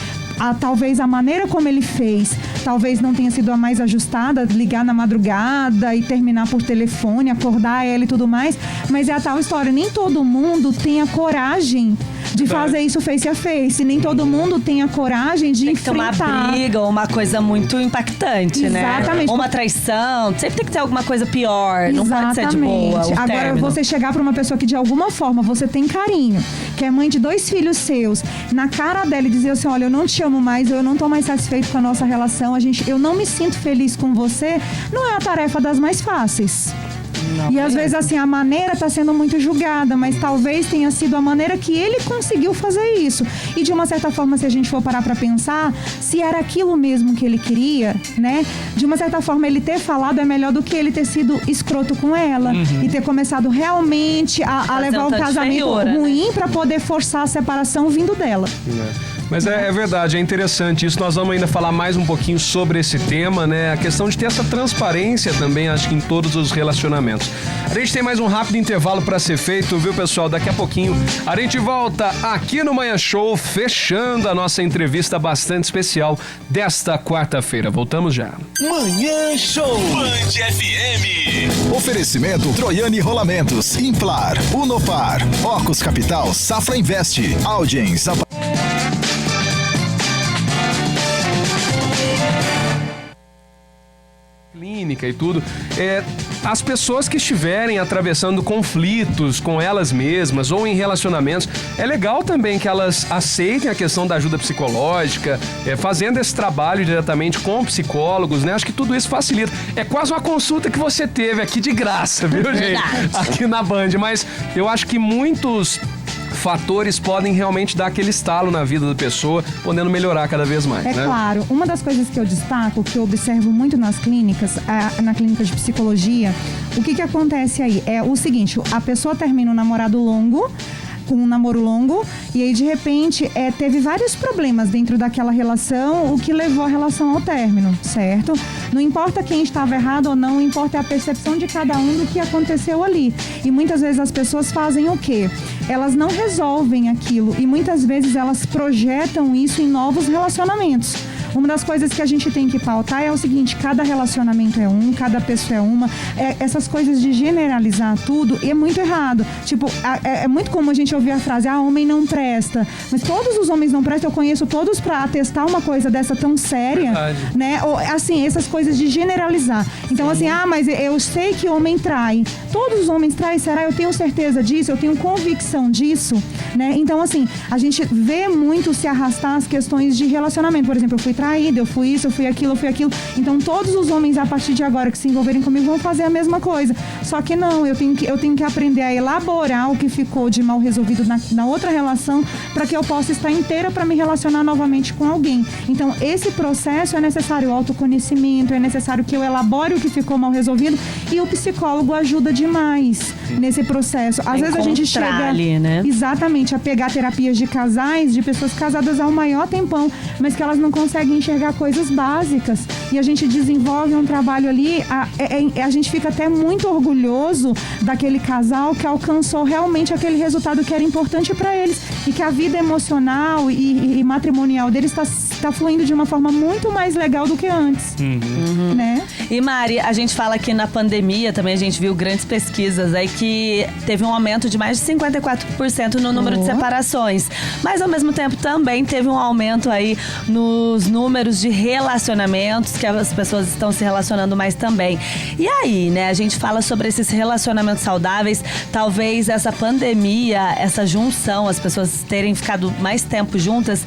talvez a maneira como ele fez, talvez não tenha sido a mais ajustada, ligar na madrugada e terminar por telefone, acordar ela e tudo mais, mas é a tal história, nem todo mundo tem a coragem de fazer isso face a face, nem todo mundo tem a coragem de enfrentar. Tem uma briga ou uma coisa muito impactante, né? Exatamente. Ou uma traição, sempre tem que ter alguma coisa pior, não pode ser de boa o Agora, término. você chegar pra uma pessoa que de alguma forma você tem carinho, que é mãe de 2 filhos seus, na cara dela e dizer assim, olha, eu não te amo mais, eu não tô mais satisfeito com a nossa relação, eu não me sinto feliz com você, não é a tarefa das mais fáceis. Não, e às vezes, assim, a maneira está sendo muito julgada, mas talvez tenha sido a maneira que ele conseguiu fazer isso. E de uma certa forma, se a gente for parar para pensar, se era aquilo mesmo que ele queria, né? De uma certa forma, ele ter falado é melhor do que ele ter sido escroto com ela e ter começado realmente a levar o casamento ruim, né? Para poder forçar a separação vindo dela. Mas é verdade, é interessante isso. Nós vamos ainda falar mais um pouquinho sobre esse tema, né? A questão de ter essa transparência também, acho que em todos os relacionamentos. A gente tem mais um rápido intervalo para ser feito, viu, pessoal? Daqui a pouquinho a gente volta aqui no Manhã Show, fechando a nossa entrevista bastante especial desta quarta-feira. Voltamos já. Manhã Show. Band FM. Oferecimento Troiani Rolamentos, Implar, Unopar, Ocus Capital, Safra Invest, Audiens, clínica e tudo, as pessoas que estiverem atravessando conflitos com elas mesmas ou em relacionamentos, é legal também que elas aceitem a questão da ajuda psicológica, fazendo esse trabalho diretamente com psicólogos, né? Acho que tudo isso facilita. É quase uma consulta que você teve aqui de graça, viu, gente? Aqui na Band, mas eu acho que muitos fatores podem realmente dar aquele estalo na vida da pessoa, podendo melhorar cada vez mais, né? Claro, uma das coisas que eu destaco, que eu observo muito nas clínicas, na clínica de psicologia, o que acontece aí? É o seguinte, a pessoa termina um namoro longo, e aí de repente teve vários problemas dentro daquela relação, o que levou a relação ao término, certo? Não importa quem estava errado ou não, importa a percepção de cada um do que aconteceu ali. E muitas vezes as pessoas fazem o quê? Elas não resolvem aquilo e muitas vezes elas projetam isso em novos relacionamentos. Uma das coisas que a gente tem que pautar é o seguinte, cada relacionamento é cada pessoa é uma. Essas coisas de generalizar tudo é muito errado. Tipo, é muito comum a gente ouvir a frase, homem não presta. Mas todos os homens não prestam, eu conheço todos pra atestar uma coisa dessa tão séria. Verdade. Né? Ou, assim, essas coisas de generalizar. Então, assim, mas eu sei que homem trai. Todos os homens traem, será? Eu tenho certeza disso, eu tenho convicção disso, né? Então, assim, a gente vê muito se arrastar as questões de relacionamento. Por exemplo, eu fui traída, eu fui isso, eu fui aquilo. Então, todos os homens, a partir de agora, que se envolverem comigo, vão fazer a mesma coisa. Só que não, eu tenho que aprender a elaborar o que ficou de mal resolvido na outra relação, para que eu possa estar inteira para me relacionar novamente com alguém. Então, esse processo é necessário autoconhecimento, é necessário que eu elabore o que ficou mal resolvido, e o psicólogo ajuda demais nesse processo. Às vezes a gente chega ali, né? Exatamente, a pegar terapias de casais, de pessoas casadas há um maior tempão, mas que elas não conseguem enxergar coisas básicas, e a gente desenvolve um trabalho ali, a gente fica até muito orgulhoso daquele casal que alcançou realmente aquele resultado que era importante para eles, e que a vida emocional e matrimonial deles está fluindo de uma forma muito mais legal do que antes, né? E Mari, a gente fala que na pandemia também a gente viu grandes pesquisas aí que teve um aumento de mais de 54% no número de separações, mas ao mesmo tempo também teve um aumento aí nos números de relacionamentos, que as pessoas estão se relacionando mais também. E aí, né, a gente fala sobre esses relacionamentos saudáveis, talvez essa pandemia, essa junção, as pessoas terem ficado mais tempo juntas,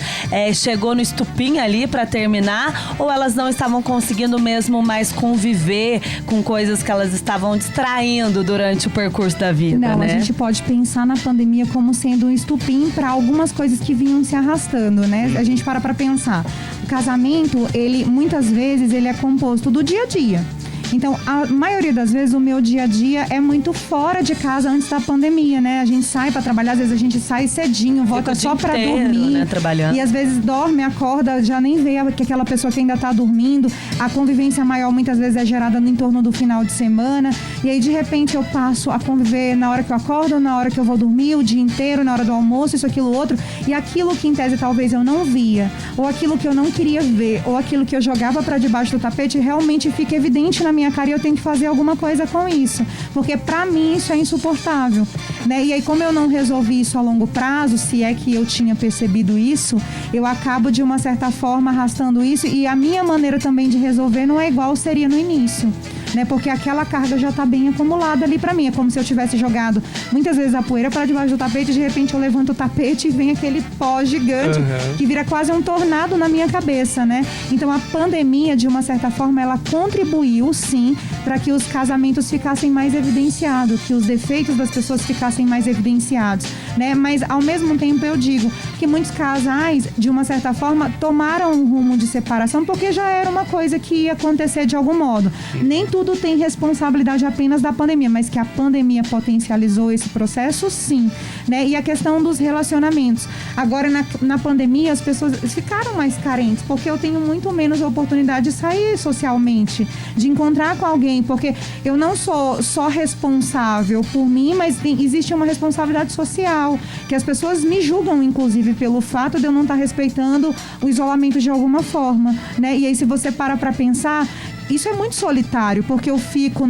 chegou no estupim ali pra terminar, ou elas não estavam conseguindo mesmo mais conviver com coisas que elas estavam distraindo durante o percurso da vida, Não, né? a gente pode pensar na pandemia como sendo um estupim para algumas coisas que vinham se arrastando, né? A gente para pensar. O casamento, ele muitas vezes ele é composto do dia a dia. Então, a maioria das vezes, o meu dia a dia é muito fora de casa antes da pandemia, né? A gente sai pra trabalhar, às vezes a gente sai cedinho, volta só pra dormir. Né, trabalhando. E às vezes dorme, acorda, já nem vê que aquela pessoa que ainda tá dormindo. A convivência maior muitas vezes é gerada no entorno do final de semana. E aí, de repente, eu passo a conviver na hora que eu acordo, na hora que eu vou dormir, o dia inteiro, na hora do almoço, isso, aquilo, outro. E aquilo que, em tese, talvez eu não via, ou aquilo que eu não queria ver, ou aquilo que eu jogava pra debaixo do tapete, realmente fica evidente na minha cara e eu tenho que fazer alguma coisa com isso. Porque pra mim isso é insuportável, né? E aí, como eu não resolvi isso a longo prazo, se é que eu tinha percebido isso, eu acabo de uma certa forma arrastando isso, e a minha maneira também de resolver não é igual seria no início, né? Porque aquela carga já tá bem acumulada ali pra mim. É como se eu tivesse jogado muitas vezes a poeira para debaixo do tapete, e de repente eu levanto o tapete e vem aquele pó gigante que vira quase um tornado na minha cabeça, né? Então a pandemia, de uma certa forma, ela contribuiu sim para que os casamentos ficassem mais evidenciados, que os defeitos das pessoas ficassem mais evidenciados, né? Mas ao mesmo tempo eu digo que muitos casais, de uma certa forma, tomaram um rumo de separação porque já era uma coisa que ia acontecer de algum modo. Nem tudo tem responsabilidade apenas da pandemia, mas que a pandemia potencializou esse processo, sim, né? E a questão dos relacionamentos. Agora, na pandemia, as pessoas ficaram mais carentes, porque eu tenho muito menos oportunidade de sair socialmente, de encontrar com alguém, porque eu não sou só responsável por mim, mas existe uma responsabilidade social, que as pessoas me julgam, inclusive, pelo fato de eu não estar respeitando o isolamento de alguma forma, né? E aí, se você para pra pensar, isso é muito solitário, porque eu fico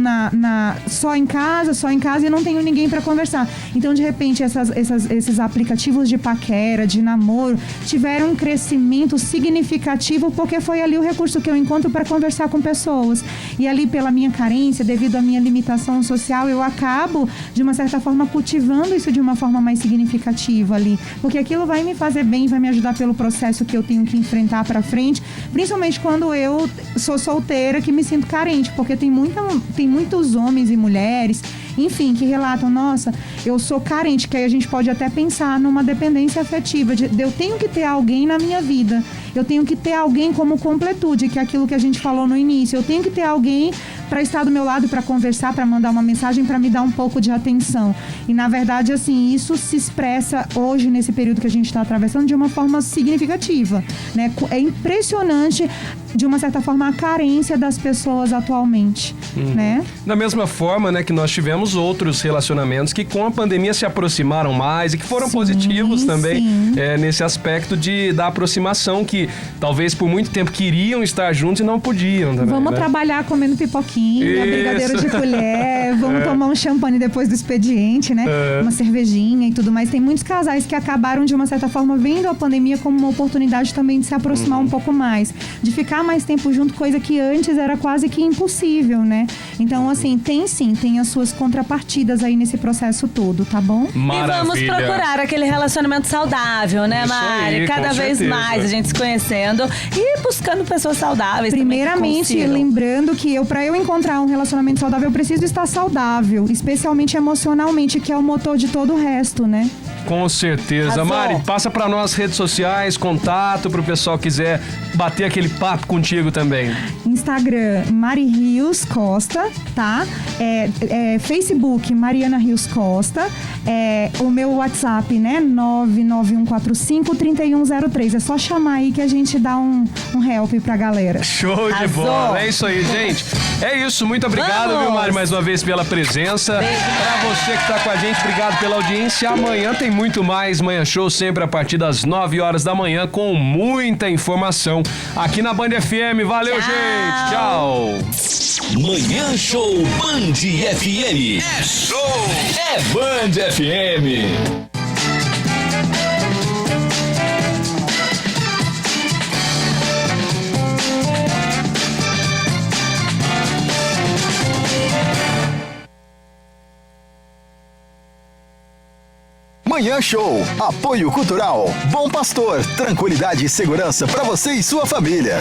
só em casa e não tenho ninguém para conversar. Então, de repente, esses aplicativos de paquera, de namoro, tiveram um crescimento significativo, porque foi ali o recurso que eu encontro para conversar com pessoas. E ali, pela minha carência, devido à minha limitação social, eu acabo, de uma certa forma, cultivando isso de uma forma mais significativa ali. Porque aquilo vai me fazer bem, vai me ajudar pelo processo que eu tenho que enfrentar para frente, principalmente quando eu sou solteira, que me sinto carente, porque tem muitos homens e mulheres, enfim, que relatam, nossa, eu sou carente, que aí a gente pode até pensar numa dependência afetiva, eu tenho que ter alguém na minha vida, eu tenho que ter alguém como completude, que é aquilo que a gente falou no início, eu tenho que ter alguém para estar do meu lado, para conversar, para mandar uma mensagem, para me dar um pouco de atenção. E, na verdade, assim, isso se expressa hoje, nesse período que a gente está atravessando, de uma forma significativa, né? É impressionante, de uma certa forma, a carência das pessoas atualmente, né? Da mesma forma, né, que nós tivemos outros relacionamentos que com a pandemia se aproximaram mais e que foram positivos também nesse aspecto da aproximação, que talvez por muito tempo queriam estar juntos e não podiam também, vamos né? trabalhar comendo pipoquinha, brigadeiro de colher, vamos tomar um champanhe depois do expediente, né? Uma cervejinha e tudo mais. Tem muitos casais que acabaram, de uma certa forma, vendo a pandemia como uma oportunidade também de se aproximar um pouco mais, de ficar mais tempo junto, coisa que antes era quase que impossível, né? Então, assim, tem as suas contrapartidas aí nesse processo todo, tá bom? Maravilha. E vamos procurar aquele relacionamento saudável, né, Isso Mari? aí, Cada com vez certeza. mais a gente se conhecendo e buscando pessoas saudáveis. Primeiramente, lembrando que para eu encontrar um relacionamento saudável, eu preciso estar saudável, especialmente emocionalmente, que é o motor de todo o resto, né? Com certeza. Arrasou. Mari, passa pra nós redes sociais, contato, pro pessoal que quiser bater aquele papo contigo também. Instagram, Mari Rios Costa, tá? Facebook, Mariana Rios Costa. O meu WhatsApp, né? 99145-3103. É só chamar aí que a gente dá um help pra galera. Show de bola. É isso aí, gente. É isso. Muito obrigado, Vamos. viu, Mari, mais uma vez pela presença. Pra você que tá com a gente, obrigado pela audiência. Amanhã tem muito mais Manhã Show, sempre a partir das 9 horas da manhã, com muita informação aqui na Band FM. Valeu, gente. Tchau. Manhã Show Band FM. É show! É Band FM. Manhã Show. Apoio Cultural. Bom Pastor. Tranquilidade e segurança para você e sua família.